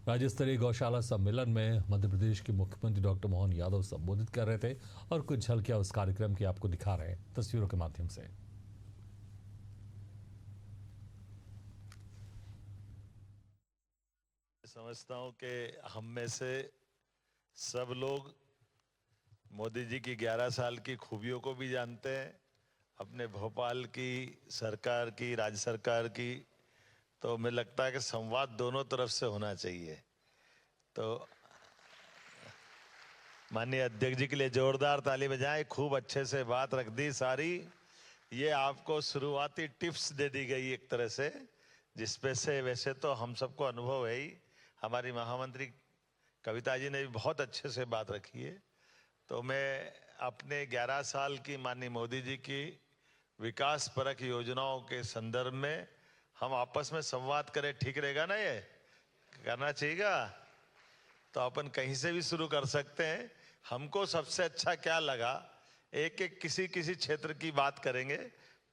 राज्य स्तरीय गौशाला सम्मेलन में मध्य प्रदेश के मुख्यमंत्री डॉक्टर मोहन यादव संबोधित कर रहे थे और कुछ झलकियां उस कार्यक्रम की आपको दिखा रहे हैं तस्वीरों के माध्यम से। समझता हूं कि हम में से सब लोग मोदी जी की 11 साल की खूबियों को भी जानते हैं, अपने भोपाल की सरकार की, राज्य सरकार की। तो मुझे लगता है कि संवाद दोनों तरफ से होना चाहिए। तो माननीय अध्यक्ष जी के लिए जोरदार ताली बजाएं। खूब अच्छे से बात रख दी सारी। ये आपको शुरुआती टिप्स दे दी गई एक तरह से, जिसपे से वैसे तो हम सबको अनुभव है ही। हमारी महामंत्री कविता जी ने भी बहुत अच्छे से बात रखी है। तो मैं अपने 11 साल की माननीय मोदी जी की विकास परक योजनाओं के संदर्भ में हम आपस में संवाद करें, ठीक रहेगा ना? ये करना चाहिएगा। तो अपन कहीं से भी शुरू कर सकते हैं। हमको सबसे अच्छा क्या लगा, एक एक किसी किसी क्षेत्र की बात करेंगे।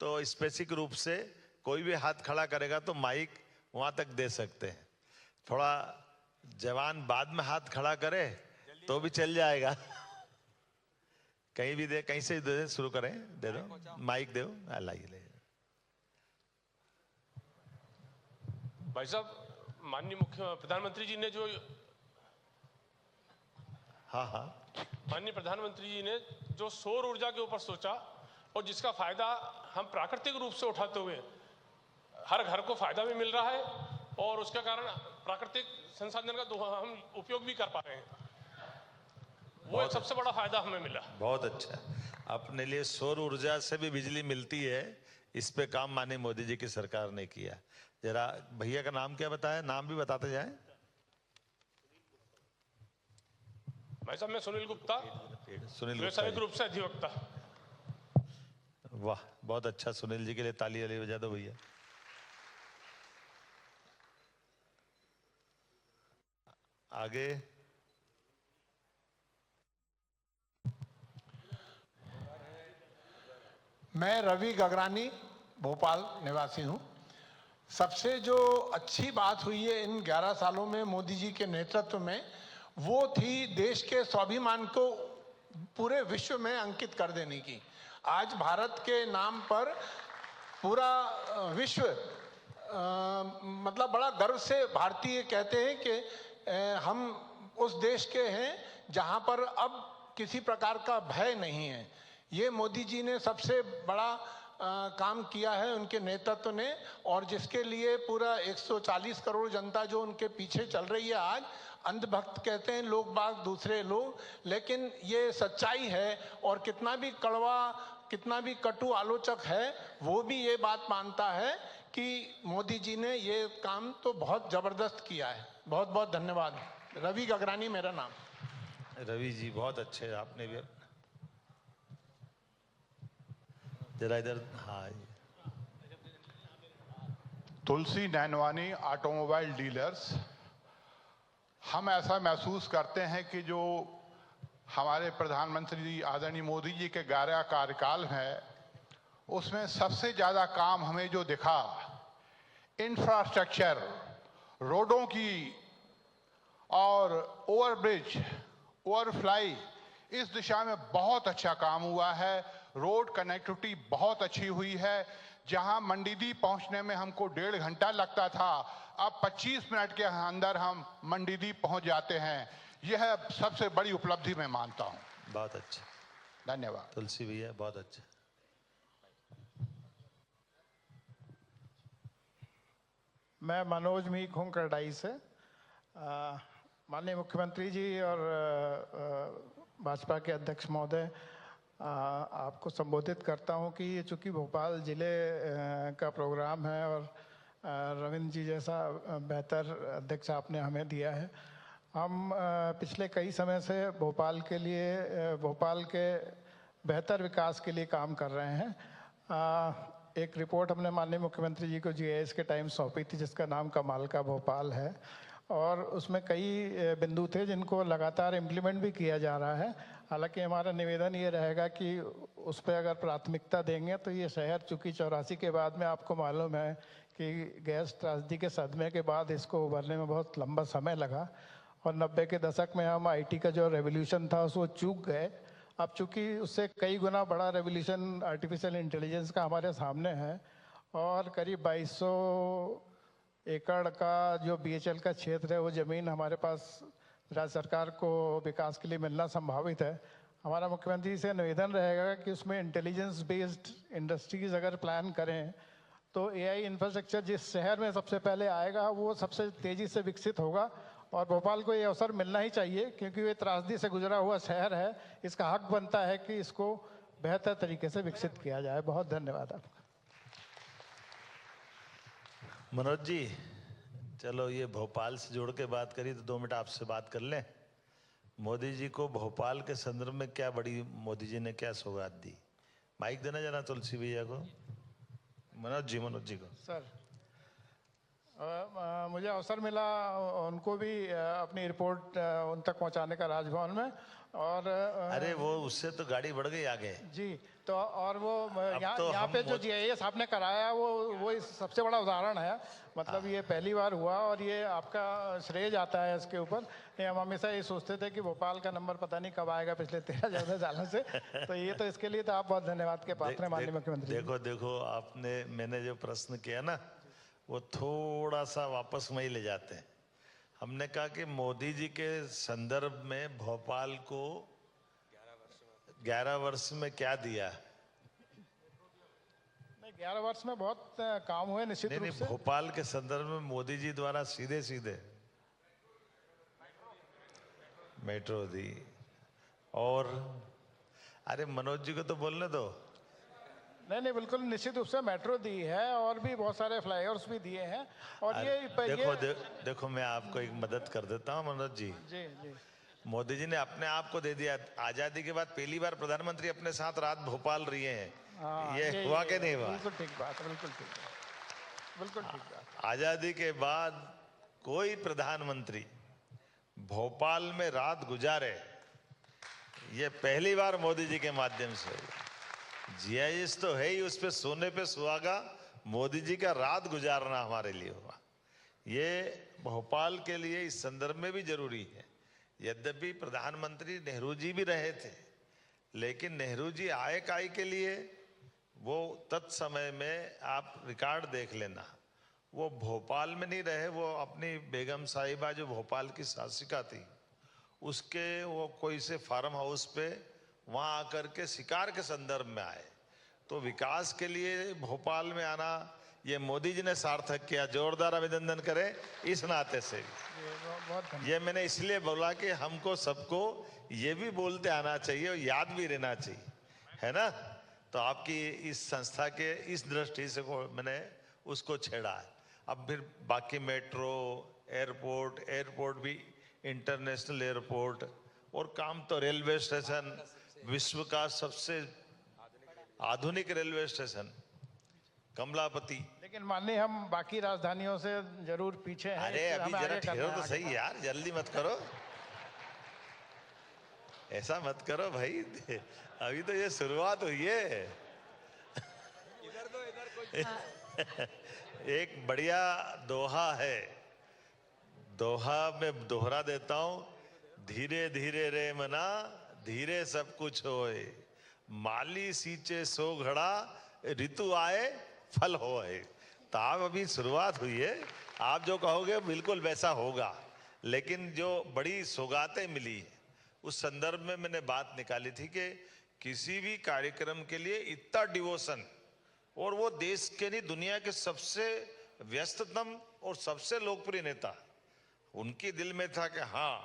तो स्पेसिफिक रूप से कोई भी हाथ खड़ा करेगा तो माइक वहां तक दे सकते हैं। थोड़ा जवान बाद में हाथ खड़ा करे तो भी चल जाएगा। कहीं भी दे, कहीं से दे, शुरू करें। दे दो माइक, दो लाइए। भाई साहब, माननीय प्रधानमंत्री जी ने जो माननीय प्रधानमंत्री जी ने जो सौर ऊर्जा के ऊपर सोचा और जिसका फायदा हम प्राकृतिक रूप से उठाते हुए हर घर को फायदा भी मिल रहा है और उसके कारण प्राकृतिक संसाधन का हम उपयोग भी कर पा रहे हैं, वो एक सबसे बड़ा फायदा हमें मिला। बहुत अच्छा। अपने लिए सौर ऊर्जा से भी बिजली मिलती है, इस पे काम माननीय मोदी जी की सरकार ने किया। जरा भैया का नाम क्या बताया, नाम भी बताते जाएं। भाई साहब, मैं सुनील गुप्ता, व्यवसायिक रूप से अधिवक्ता। वाह, बहुत अच्छा। सुनील जी के लिए ताली वाली बजा दो भैया। आगे मैं रवि गगरानी, भोपाल निवासी हूं। सबसे जो अच्छी बात हुई है इन 11 सालों में मोदी जी के नेतृत्व में, वो थी देश के स्वाभिमान को पूरे विश्व में अंकित कर देने की। आज भारत के नाम पर पूरा विश्व मतलब बड़ा गर्व से भारतीय कहते हैं कि हम उस देश के हैं जहां पर अब किसी प्रकार का भय नहीं है। ये मोदी जी ने सबसे बड़ा काम किया है उनके नेतृत्व ने, और जिसके लिए पूरा 140 करोड़ जनता जो उनके पीछे चल रही है। आज अंधभक्त कहते हैं लोग बाग, दूसरे लोग, लेकिन ये सच्चाई है। और कितना भी कड़वा, कितना भी कटु आलोचक है, वो भी ये बात मानता है कि मोदी जी ने ये काम तो बहुत जबरदस्त किया है। बहुत बहुत धन्यवाद। रवि गगरानी मेरा नाम। रवि जी बहुत अच्छे, आपने भी जरा इधर। हाँ, तुलसी नैनवानी, ऑटोमोबाइल डीलर्स। हम ऐसा महसूस करते हैं कि जो हमारे प्रधानमंत्री आदरणीय मोदी जी के 11 कार्यकाल है, उसमें सबसे ज़्यादा काम हमें जो दिखा, इंफ्रास्ट्रक्चर, रोडों की और ओवरब्रिज, ओवरफ्लाई, इस दिशा में बहुत अच्छा काम हुआ है। रोड कनेक्टिविटी बहुत अच्छी हुई है। जहां मंडीदीप पहुंचने में हमको 1.5 घंटा लगता था, अब 25 मिनट के अंदर हम मंडीदीप पहुंच जाते हैं। यह सबसे बड़ी उपलब्धि मैं मानता हूं। बहुत अच्छा, धन्यवाद। तुलसी भैया बहुत अच्छा। मैं मनोज मी खूं करडाई से। माननीय मुख्यमंत्री जी और भाजपा के अध्यक्ष महोदय, आपको संबोधित करता हूं कि ये चूँकि भोपाल ज़िले का प्रोग्राम है और रविंद्र जी जैसा बेहतर अध्यक्ष आपने हमें दिया है। हम पिछले कई समय से भोपाल के लिए, भोपाल के बेहतर विकास के लिए काम कर रहे हैं। एक रिपोर्ट हमने माननीय मुख्यमंत्री जी को GIS के टाइम सौंपी थी जिसका नाम कमाल का भोपाल है, और उसमें कई बिंदु थे जिनको लगातार इम्प्लीमेंट भी किया जा रहा है। हालांकि हमारा निवेदन ये रहेगा कि उस पर अगर प्राथमिकता देंगे तो ये शहर, चूँकि 84 के बाद में आपको मालूम है कि गैस त्रासदी के सदमे के बाद इसको उभरने में बहुत लंबा समय लगा, और 90 के दशक में हम IT का जो रेवोल्यूशन था उसको चूक गए। अब चूँकि उससे कई गुना बड़ा रेवोल्यूशन आर्टिफिशियल इंटेलिजेंस का हमारे सामने है, और करीब 2200 एकड़ का जो BHL का क्षेत्र है वो ज़मीन हमारे पास राज्य सरकार को विकास के लिए मिलना संभावित है। हमारा मुख्यमंत्री से निवेदन रहेगा कि उसमें इंटेलिजेंस बेस्ड इंडस्ट्रीज अगर प्लान करें तो AI इंफ्रास्ट्रक्चर जिस शहर में सबसे पहले आएगा वो सबसे तेज़ी से विकसित होगा, और भोपाल को ये अवसर मिलना ही चाहिए क्योंकि ये त्रासदी से गुजरा हुआ शहर है। इसका हक बनता है कि इसको बेहतर तरीके से विकसित किया जाए। बहुत धन्यवाद आपका। मनोज जी, चलो ये भोपाल से जोड़ के बात करी तो 2 मिनट आपसे बात कर लें। मोदी जी को भोपाल के संदर्भ में क्या बड़ी मोदी जी ने क्या सौगात दी? माइक देना जरा तुलसी भैया को। मनोज जी को। सर, मुझे अवसर मिला उनको भी अपनी रिपोर्ट उन तक पहुंचाने का राजभवन में, और अरे वो उससे तो गाड़ी बढ़ गई आगे जी। तो और वो तो यहाँ पे जो GIS आपने कराया वो इस सबसे बड़ा उदाहरण है। मतलब ये पहली बार हुआ और ये आपका श्रेय जाता है इसके ऊपर। हम हमेशा ये सोचते थे कि भोपाल का नंबर पता नहीं कब आएगा पिछले 13-14 सालों से। तो ये तो इसके लिए तो आप बहुत धन्यवाद के पात्र हैं माननीय मुख्यमंत्री। देखो मैंने जो प्रश्न किया ना वो थोड़ा सा वापस वहीं ले जाते हैं। हमने कहा कि मोदी जी के संदर्भ में भोपाल को 11 वर्ष में क्या दिया? 11 वर्ष में बहुत काम हुए निश्चित रूप से। भोपाल के संदर्भ में मोदी जी द्वारा सीधे मेट्रो दी, और अरे मनोज जी को तो बोलने दो। नहीं, बिल्कुल निश्चित रूप से मेट्रो दी है और भी बहुत सारे फ्लाईओवर्स भी दिए हैं। और देखो मैं आपको एक मदद कर देता हूँ मनोज जी। जी। मोदी जी ने अपने आप को दे दिया। आजादी के बाद पहली बार प्रधानमंत्री अपने साथ रात भोपाल रही हैं। ये हुआ कि नहीं हुआ? बिल्कुल ठीक बात, बिल्कुल ठीक बात। आजादी के बाद कोई प्रधानमंत्री भोपाल में रात गुजारे, ये पहली बार मोदी जी के माध्यम से। GIS तो है ही, उस पे सोने पे सुहागा मोदी जी का रात गुजारना हमारे लिए हुआ। ये भोपाल के लिए इस संदर्भ में भी जरूरी है। यद्यपि प्रधानमंत्री नेहरू जी भी रहे थे, लेकिन नेहरू जी आए काय के लिए, वो तत्समय में आप रिकॉर्ड देख लेना, वो भोपाल में नहीं रहे। वो अपनी बेगम साहिबा जो भोपाल की शासिका थी उसके वो कोई से फार्म हाउस पे वहाँ आकर के शिकार के संदर्भ में आए। तो विकास के लिए भोपाल में आना ये मोदी जी ने सार्थक किया। जोरदार अभिनंदन करें इस नाते से। ये मैंने इसलिए बोला कि हमको सबको ये भी बोलते आना चाहिए और याद भी रहना चाहिए, है ना? तो आपकी इस संस्था के इस दृष्टि से मैंने उसको छेड़ा है। अब फिर बाकी मेट्रो, एयरपोर्ट भी इंटरनेशनल एयरपोर्ट, और काम तो रेलवे स्टेशन, विश्व का सबसे आधुनिक रेलवे स्टेशन कमलापति। लेकिन माननीय हम बाकी राजधानियों से जरूर पीछे हैं। अरे अभी जरा ठहरो तो सही यार, जल्दी मत करो, ऐसा मत करो भाई, अभी तो ये शुरुआत हुई है। एक बढ़िया दोहा है, दोहा में दोहरा देता हूं, धीरे धीरे रे मना धीरे सब कुछ होए, माली सींचे सो घड़ा ऋतु आए फल होए। तो आप अभी शुरुआत हुई है, आप जो कहोगे बिल्कुल वैसा होगा। लेकिन जो बड़ी सौगातें मिली उस संदर्भ में मैंने बात निकाली थी कि किसी भी कार्यक्रम के लिए इतना डिवोशन, और वो देश के नहीं दुनिया के सबसे व्यस्ततम और सबसे लोकप्रिय नेता उनके दिल में था कि हाँ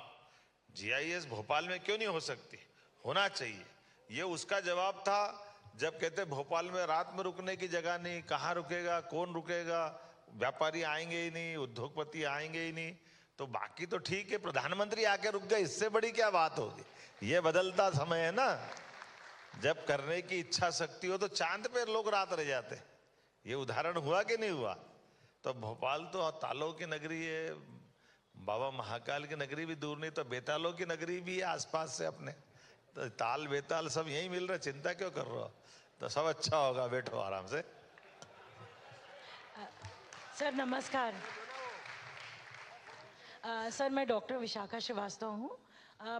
जीआईएस भोपाल में क्यों नहीं हो सकती, होना चाहिए। ये उसका जवाब था जब कहते भोपाल में रात में रुकने की जगह नहीं, कहाँ रुकेगा, कौन रुकेगा, व्यापारी आएंगे ही नहीं, उद्योगपति आएंगे ही नहीं, तो बाकी तो ठीक है, प्रधानमंत्री आके रुक गए, इससे बड़ी क्या बात होगी। ये बदलता समय है ना, जब करने की इच्छा शक्ति हो तो चांद पे लोग रात रह जाते। ये उदाहरण हुआ कि नहीं हुआ। तो भोपाल तो तालों की नगरी है, बाबा महाकाल की नगरी भी दूर नहीं, तो बेतालों की नगरी भी है आसपास से अपने, तो ताल बेताल सब यही मिल रहे, चिंता क्यों कर रहे हो। तो सब अच्छा होगा, बैठो आराम से। सर नमस्कार। सर मैं डॉक्टर विशाखा श्रीवास्तव हूँ।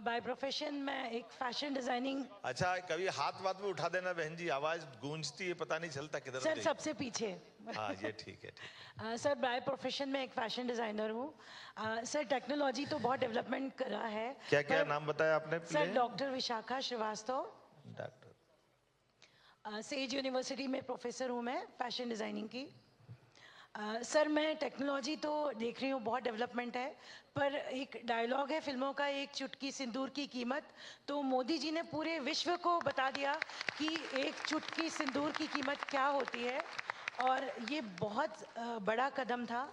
बाय प्रोफेशन मैं एक फैशन डिजाइनिंग। अच्छा, कभी हाथ वाथ में उठा देना बहन जी, आवाज गूंजती है, पता नहीं चलता किधर सर गई। सबसे पीछे। हाँ ये ठीक है। सर बाय प्रोफेशन में एक फैशन डिजाइनर हूँ। सर टेक्नोलॉजी तो बहुत डेवलपमेंट करा है। क्या क्या नाम बताया आपने? Sir doctor Vishakha Srivastava, doctor. Sage university में प्रोफेसर हूँ मैं फैशन डिज़ाइनिंग की। सर मैं टेक्नोलॉजी तो देख रही हूँ बहुत डेवलपमेंट है, पर एक डायलॉग है फिल्मों का, एक चुटकी सिंदूर की कीमत, तो मोदी जी ने पूरे विश्व को बता दिया कि एक चुटकी सिंदूर की कीमत क्या होती है, और ये बहुत बड़ा कदम था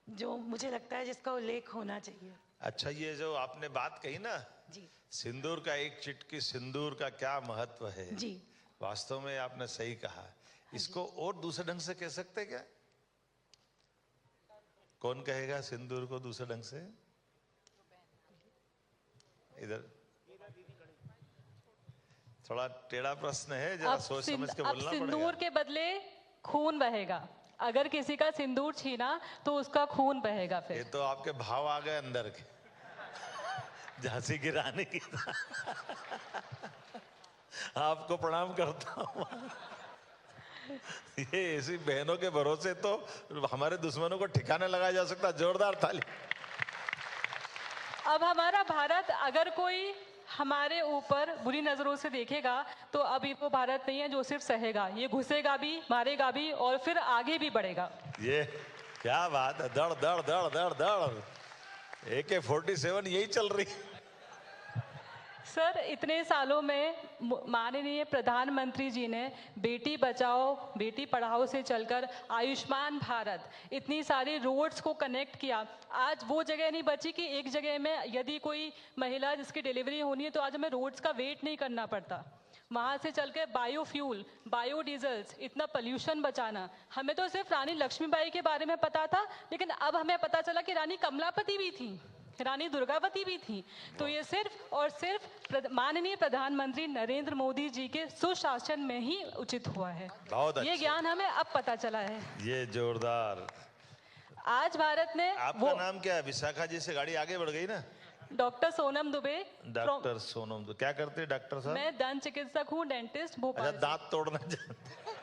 जो मुझे लगता है जिसका उल्लेख होना चाहिए। अच्छा, ये जो आपने बात कही ना जी सिंदूर का, एक चिटकी सिंदूर का क्या महत्व है, जी वास्तव में आपने सही कहा। इसको और दूसरे ढंग से कह सकते क्या? कौन कहेगा सिंदूर को दूसरे ढंग से? इधर थोड़ा टेढ़ा प्रश्न है, जरा सोच समझ के बोलना पड़ेगा। सिंदूर के बदले खून बहेगा, अगर किसी का सिंदूर छीना तो उसका खून बहेगा। फिर ये तो आपके भाव आ गए अंदर के, झांसी की रानी की। आपको प्रणाम करता हूँ। ये ऐसी बहनों के भरोसे तो हमारे दुश्मनों को ठिकाने लगाया जा सकता। जोरदार ताली। अब हमारा भारत अगर कोई हमारे ऊपर बुरी नजरों से देखेगा तो अब ये वो भारत नहीं है जो सिर्फ सहेगा, ये घुसेगा भी, मारेगा भी और फिर आगे भी बढ़ेगा। ये क्या बात है, दड़ दड़ दड़ दड़ दड़, AK-47 यही चल रही। सर इतने सालों में माननीय प्रधानमंत्री जी ने बेटी बचाओ बेटी पढ़ाओ से चलकर आयुष्मान भारत, इतनी सारी रोड्स को कनेक्ट किया। आज वो जगह नहीं बची कि एक जगह में यदि कोई महिला जिसकी डिलीवरी होनी है तो आज हमें रोड्स का वेट नहीं करना पड़ता। वहाँ से चल के बायोफ्यूल, बायोडीजल्स, इतना पोल्यूशन बचाना। हमें तो सिर्फ रानी लक्ष्मीबाई के बारे में पता था, लेकिन अब हमें पता चला कि रानी कमलापति भी थी, रानी दुर्गावती भी थी। तो ये सिर्फ और सिर्फ माननीय प्रधानमंत्री नरेंद्र मोदी जी के सुशासन में ही उचित हुआ है। बहुत ये ज्ञान हमें अब पता चला है। ये जोरदार। आज भारत ने आपका नाम क्या है? विशाखा जी से गाड़ी आगे बढ़ गई ना। डॉक्टर सोनम दुबे। डॉक्टर सोनम दुबे क्या करते हैं डॉक्टर साहब? मैं दंत चिकित्सक हूँ, डेंटिस्ट, भोपाल। अच्छा, दांत तोड़ना जानते?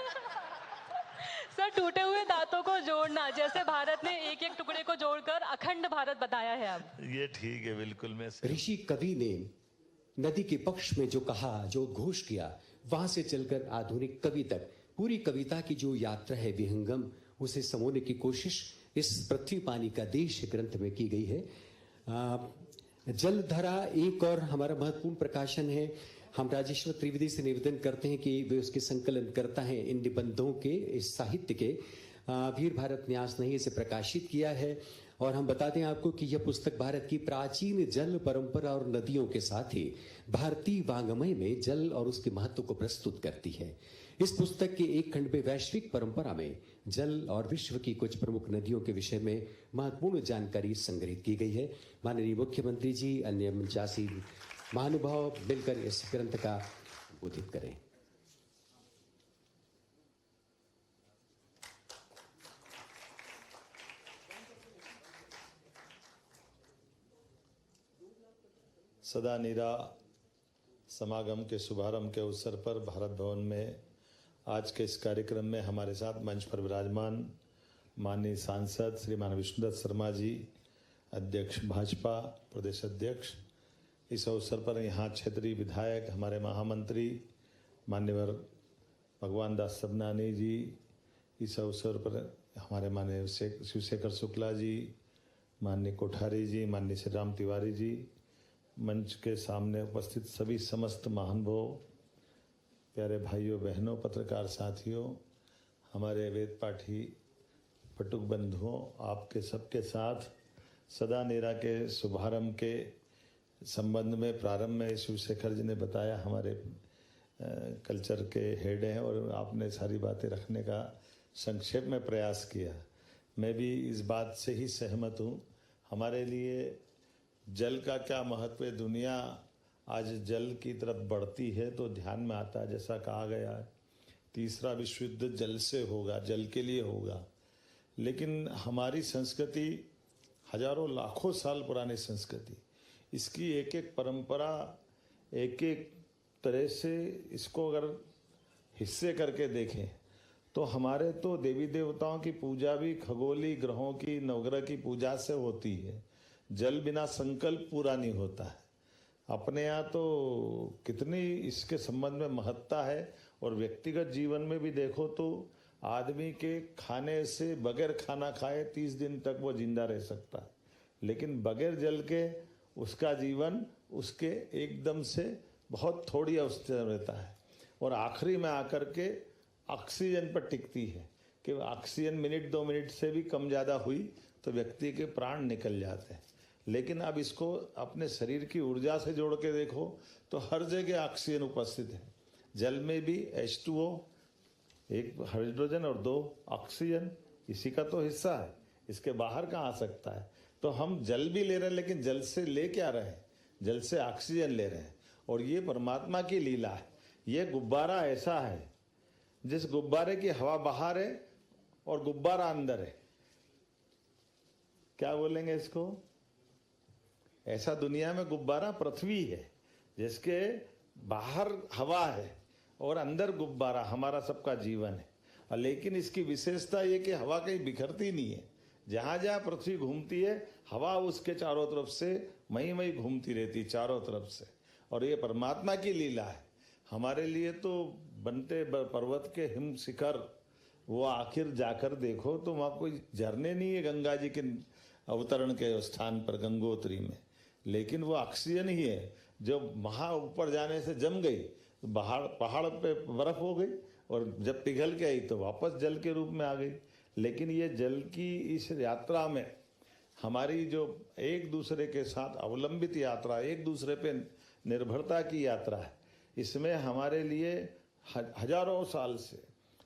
सर टूटे हुए दांतों को जोड़ना, जैसे भारत ने एक एक टुकड़े को जोड़कर अखंड भारत बताया है अब। ये ठीक है, बिल्कुल। मैं ऋषि कवि ने नदी के पक्ष में जो कहा, जो उद्घोष किया, वहां से चलकर आधुनिक कवि तक पूरी कविता की जो यात्रा है विहंगम, उसे समोने की कोशिश इस पृथ्वी पानी का देश ग्रंथ में की गई है। जलधरा एक और हमारा महत्वपूर्ण प्रकाशन है। हम राजेश्वर त्रिवेदी से निवेदन करते हैं कि वे उसके संकलन करता है इन निबंधों के, इस साहित्य के। वीर भारत न्यास ने इसे प्रकाशित किया है। और हम बता दें आपको कि यह पुस्तक भारत की प्राचीन जल परंपरा और नदियों के साथ ही भारतीय वाङ्मय में जल और उसके महत्व को प्रस्तुत करती है। इस पुस्तक के एक खंड में वैश्विक परंपरा में जल और विश्व की कुछ प्रमुख नदियों के विषय में महत्वपूर्ण जानकारी संग्रहित की गई है। माननीय मुख्यमंत्री जी, अन्य मंचासी महानुभाव मिलकर इस ग्रंथ का उद्घाटन करें। सदा नीरा समागम के शुभारंभ के अवसर पर भारत भवन में आज के इस कार्यक्रम में हमारे साथ मंच पर विराजमान माननीय सांसद श्रीमान विष्णुदत्त शर्मा जी, अध्यक्ष भाजपा प्रदेश अध्यक्ष, इस अवसर पर यहाँ क्षेत्रीय विधायक हमारे महामंत्री मान्यवर भगवान दास सबनानी जी, इस अवसर पर हमारे माननीय शिवशेखर शुक्ला जी, माननीय कोठारी जी, माननीय श्री राम तिवारी जी, मंच के सामने उपस्थित सभी समस्त महानुभाव, प्यारे भाइयों बहनों, पत्रकार साथियों, हमारे वेद पाठी पटुक बंधुओं, आपके सबके साथ सदा नेरा के शुभारंभ के संबंध में प्रारंभ में शिवशेखर जी ने बताया, हमारे कल्चर के हेड हैं और आपने सारी बातें रखने का संक्षेप में प्रयास किया। मैं भी इस बात से ही सहमत हूँ। हमारे लिए जल का क्या महत्व है, दुनिया आज जल की तरफ बढ़ती है तो ध्यान में आता है, जैसा कहा गया है, तीसरा विश्व युद्ध जल से होगा, जल के लिए होगा। लेकिन हमारी संस्कृति हजारों लाखों साल पुरानी संस्कृति, इसकी एक एक परंपरा, एक एक तरह से इसको अगर हिस्से करके देखें तो हमारे तो देवी देवताओं की पूजा भी खगोली ग्रहों की, नवग्रह की पूजा से होती है। जल बिना संकल्प पूरा नहीं होता है। अपने यहाँ तो कितनी इसके संबंध में महत्ता है। और व्यक्तिगत जीवन में भी देखो तो आदमी के खाने से, बगैर खाना खाए 30 दिन तक वो जिंदा रह सकता है, लेकिन बगैर जल के उसका जीवन उसके एकदम से बहुत थोड़ी अवस्था रहता है। और आखिरी में आकर के ऑक्सीजन पर टिकती है कि ऑक्सीजन मिनट 2 मिनट से भी कम ज़्यादा हुई तो व्यक्ति के प्राण निकल जाते हैं। लेकिन अब इसको अपने शरीर की ऊर्जा से जोड़ के देखो तो हर जगह ऑक्सीजन उपस्थित है। जल में भी H2O, 1 हाइड्रोजन और 2 ऑक्सीजन, इसी का तो हिस्सा है, इसके बाहर कहाँ आ सकता है। तो हम जल भी ले रहे हैं, लेकिन जल से ले क्या रहे हैं, जल से ऑक्सीजन ले रहे हैं। और ये परमात्मा की लीला है। ये गुब्बारा ऐसा है, जिस गुब्बारे की हवा बाहर है और गुब्बारा अंदर है, क्या बोलेंगे इसको, ऐसा दुनिया में गुब्बारा पृथ्वी है, जिसके बाहर हवा है और अंदर गुब्बारा हमारा सबका जीवन है। लेकिन इसकी विशेषता ये कि हवा कहीं बिखरती नहीं है। जहाँ जहाँ पृथ्वी घूमती है, हवा उसके चारों तरफ से मई घूमती रहती है चारों तरफ से। और ये परमात्मा की लीला है। हमारे लिए तो बनते पर्वत के हिम शिखर, वो आखिर जाकर देखो तो वहाँ कोई झरने नहीं है गंगा जी के अवतरण के स्थान पर, गंगोत्री में, लेकिन वो ऑक्सीजन ही है जो वहाँ ऊपर जाने से जम गई, पहाड़ पे बर्फ हो गई और जब पिघल के आई तो वापस जल के रूप में आ गई। लेकिन ये जल की इस यात्रा में हमारी जो एक दूसरे के साथ अवलंबित यात्रा, एक दूसरे पे निर्भरता की यात्रा है, इसमें हमारे लिए हजारों साल से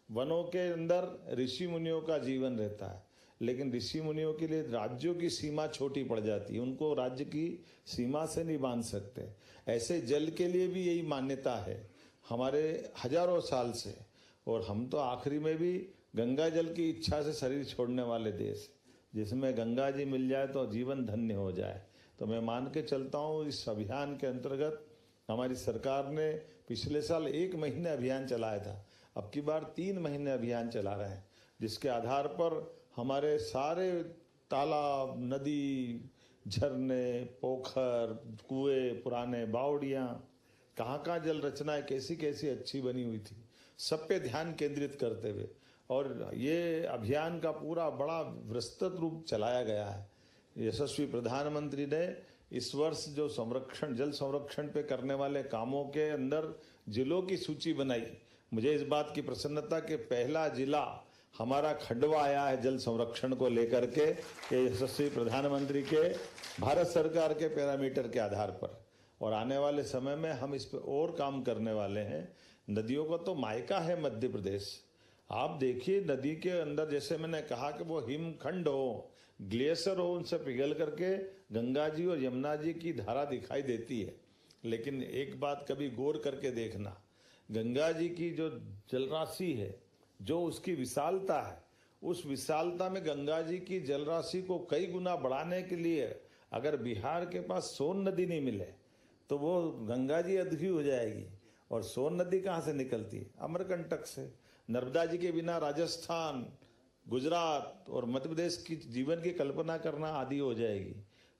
वनों के अंदर ऋषि मुनियों का जीवन रहता है। लेकिन ऋषि मुनियों के लिए राज्यों की सीमा छोटी पड़ जाती है, उनको राज्य की सीमा से नहीं बांध सकते। ऐसे जल के लिए भी यही मान्यता है हमारे हजारों साल से। और हम तो आखिरी में भी गंगा जल की इच्छा से शरीर छोड़ने वाले देश, जिसमें गंगा जी मिल जाए तो जीवन धन्य हो जाए। तो मैं मान के चलता हूँ इस अभियान के अंतर्गत हमारी सरकार ने पिछले साल 1 महीने अभियान चलाया था, अब की बार 3 महीने अभियान चला रहे हैं, जिसके आधार पर हमारे सारे तालाब, नदी, झरने, पोखर, कुएं, पुराने बावड़ियाँ, कहाँ कहाँ जल रचनाएं कैसी कैसी अच्छी बनी हुई थी, सब पे ध्यान केंद्रित करते हुए और ये अभियान का पूरा बड़ा विस्तृत रूप चलाया गया है। यशस्वी प्रधानमंत्री ने इस वर्ष जो संरक्षण, जल संरक्षण पे करने वाले कामों के अंदर जिलों की सूची बनाई। मुझे इस बात की प्रसन्नता कि पहला जिला हमारा खंडवा आया है जल संरक्षण को लेकर के, यशस्वी प्रधानमंत्री के भारत सरकार के पैरामीटर के आधार पर। और आने वाले समय में हम इस पर और काम करने वाले हैं। नदियों का तो मायका है मध्य प्रदेश। आप देखिए नदी के अंदर, जैसे मैंने कहा कि वो हिमखंड हो, ग्लेशियर हो, उनसे पिघल करके गंगा जी और यमुना जी की धारा दिखाई देती है। लेकिन एक बात कभी गौर करके देखना, गंगा जी की जो जलराशि है, जो उसकी विशालता है, उस विशालता में गंगा जी की जलराशि को कई गुना बढ़ाने के लिए अगर बिहार के पास सोन नदी नहीं मिले तो वो गंगा जी अधूरी हो जाएगी। और सोन नदी कहाँ से निकलती है? अमरकंटक से। नर्मदा जी के बिना राजस्थान, गुजरात और मध्य प्रदेश की जीवन की कल्पना करना आदि हो जाएगी।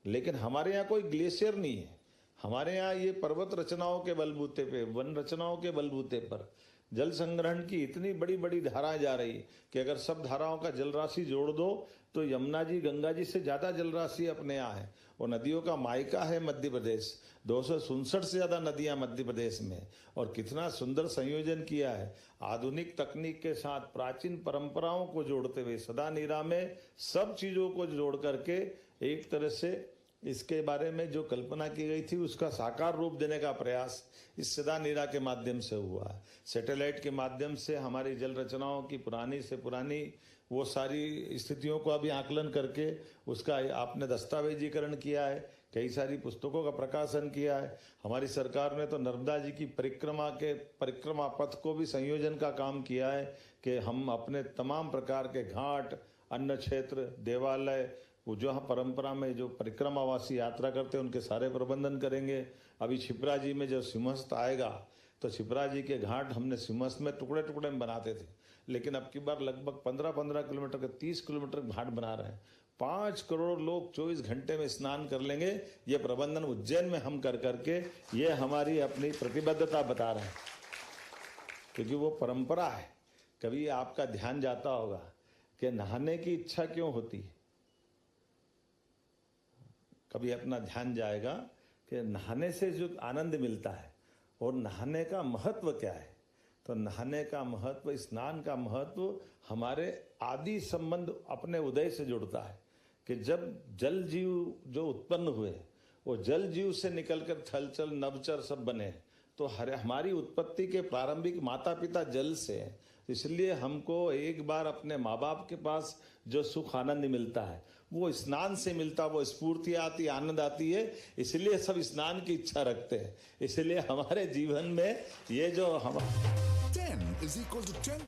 लेकिन हमारे यहाँ कोई ग्लेशियर नहीं है। हमारे यहाँ ये पर्वत रचनाओं के बलबूते पे, वन रचनाओं के बलबूते पर जल संग्रहण की इतनी बड़ी बड़ी धाराएं जा रही कि अगर सब धाराओं का जल राशि जोड़ दो तो यमुना जी गंगा जी से ज्यादा जल राशि अपने यहाँ है। और नदियों का मायका है मध्य प्रदेश, 267 से ज्यादा नदियां मध्य प्रदेश में। और कितना सुंदर संयोजन किया है, आधुनिक तकनीक के साथ प्राचीन परंपराओं को जोड़ते हुए सदा नीरा में सब चीजों को जोड़ करके एक तरह से इसके बारे में जो कल्पना की गई थी उसका साकार रूप देने का प्रयास इस सदा नीरा के माध्यम से हुआ है। सैटेलाइट के माध्यम से हमारी जल रचनाओं की पुरानी से पुरानी वो सारी स्थितियों को अभी आकलन करके उसका आपने दस्तावेजीकरण किया है, कई सारी पुस्तकों का प्रकाशन किया है। हमारी सरकार ने तो नर्मदा जी की परिक्रमा पथ को भी संयोजन का काम किया है कि हम अपने तमाम प्रकार के घाट, अन्न क्षेत्र, देवालय, वो जो परंपरा में जो परिक्रमावासी यात्रा करते हैं उनके सारे प्रबंधन करेंगे। अभी छिपरा जी में जब सिंहस्थ आएगा तो छिपरा जी के घाट हमने सिंहस्थ में टुकड़े टुकड़े में बनाते थे, लेकिन अब की बार लगभग 15-15 किलोमीटर के 30 किलोमीटर घाट बना रहे हैं। 5 करोड़ लोग 24 घंटे में स्नान कर लेंगे। ये प्रबंधन उज्जैन में हम कर करके ये हमारी अपनी प्रतिबद्धता बता रहे हैं, क्योंकि वो परंपरा है। कभी आपका ध्यान जाता होगा कि नहाने की इच्छा क्यों होती है, कभी अपना ध्यान जाएगा कि नहाने से जो आनंद मिलता है और नहाने का महत्व क्या है। तो नहाने का महत्व, स्नान का महत्व हमारे आदि संबंध अपने उदय से जुड़ता है कि जब जल जीव जो उत्पन्न हुए वो जल जीव से निकलकर थलचल नभचर सब बने, तो हमारी उत्पत्ति के प्रारंभिक माता पिता जल से है। इसलिए हमको एक बार अपने माँ बाप के पास जो सुख आनंद मिलता है वो स्नान से मिलता, वो स्फूर्ति आती, आनंद आती है। इसलिए सब स्नान की इच्छा रखते हैं। इसलिए हमारे जीवन में ये जो हम 10 is equal to 10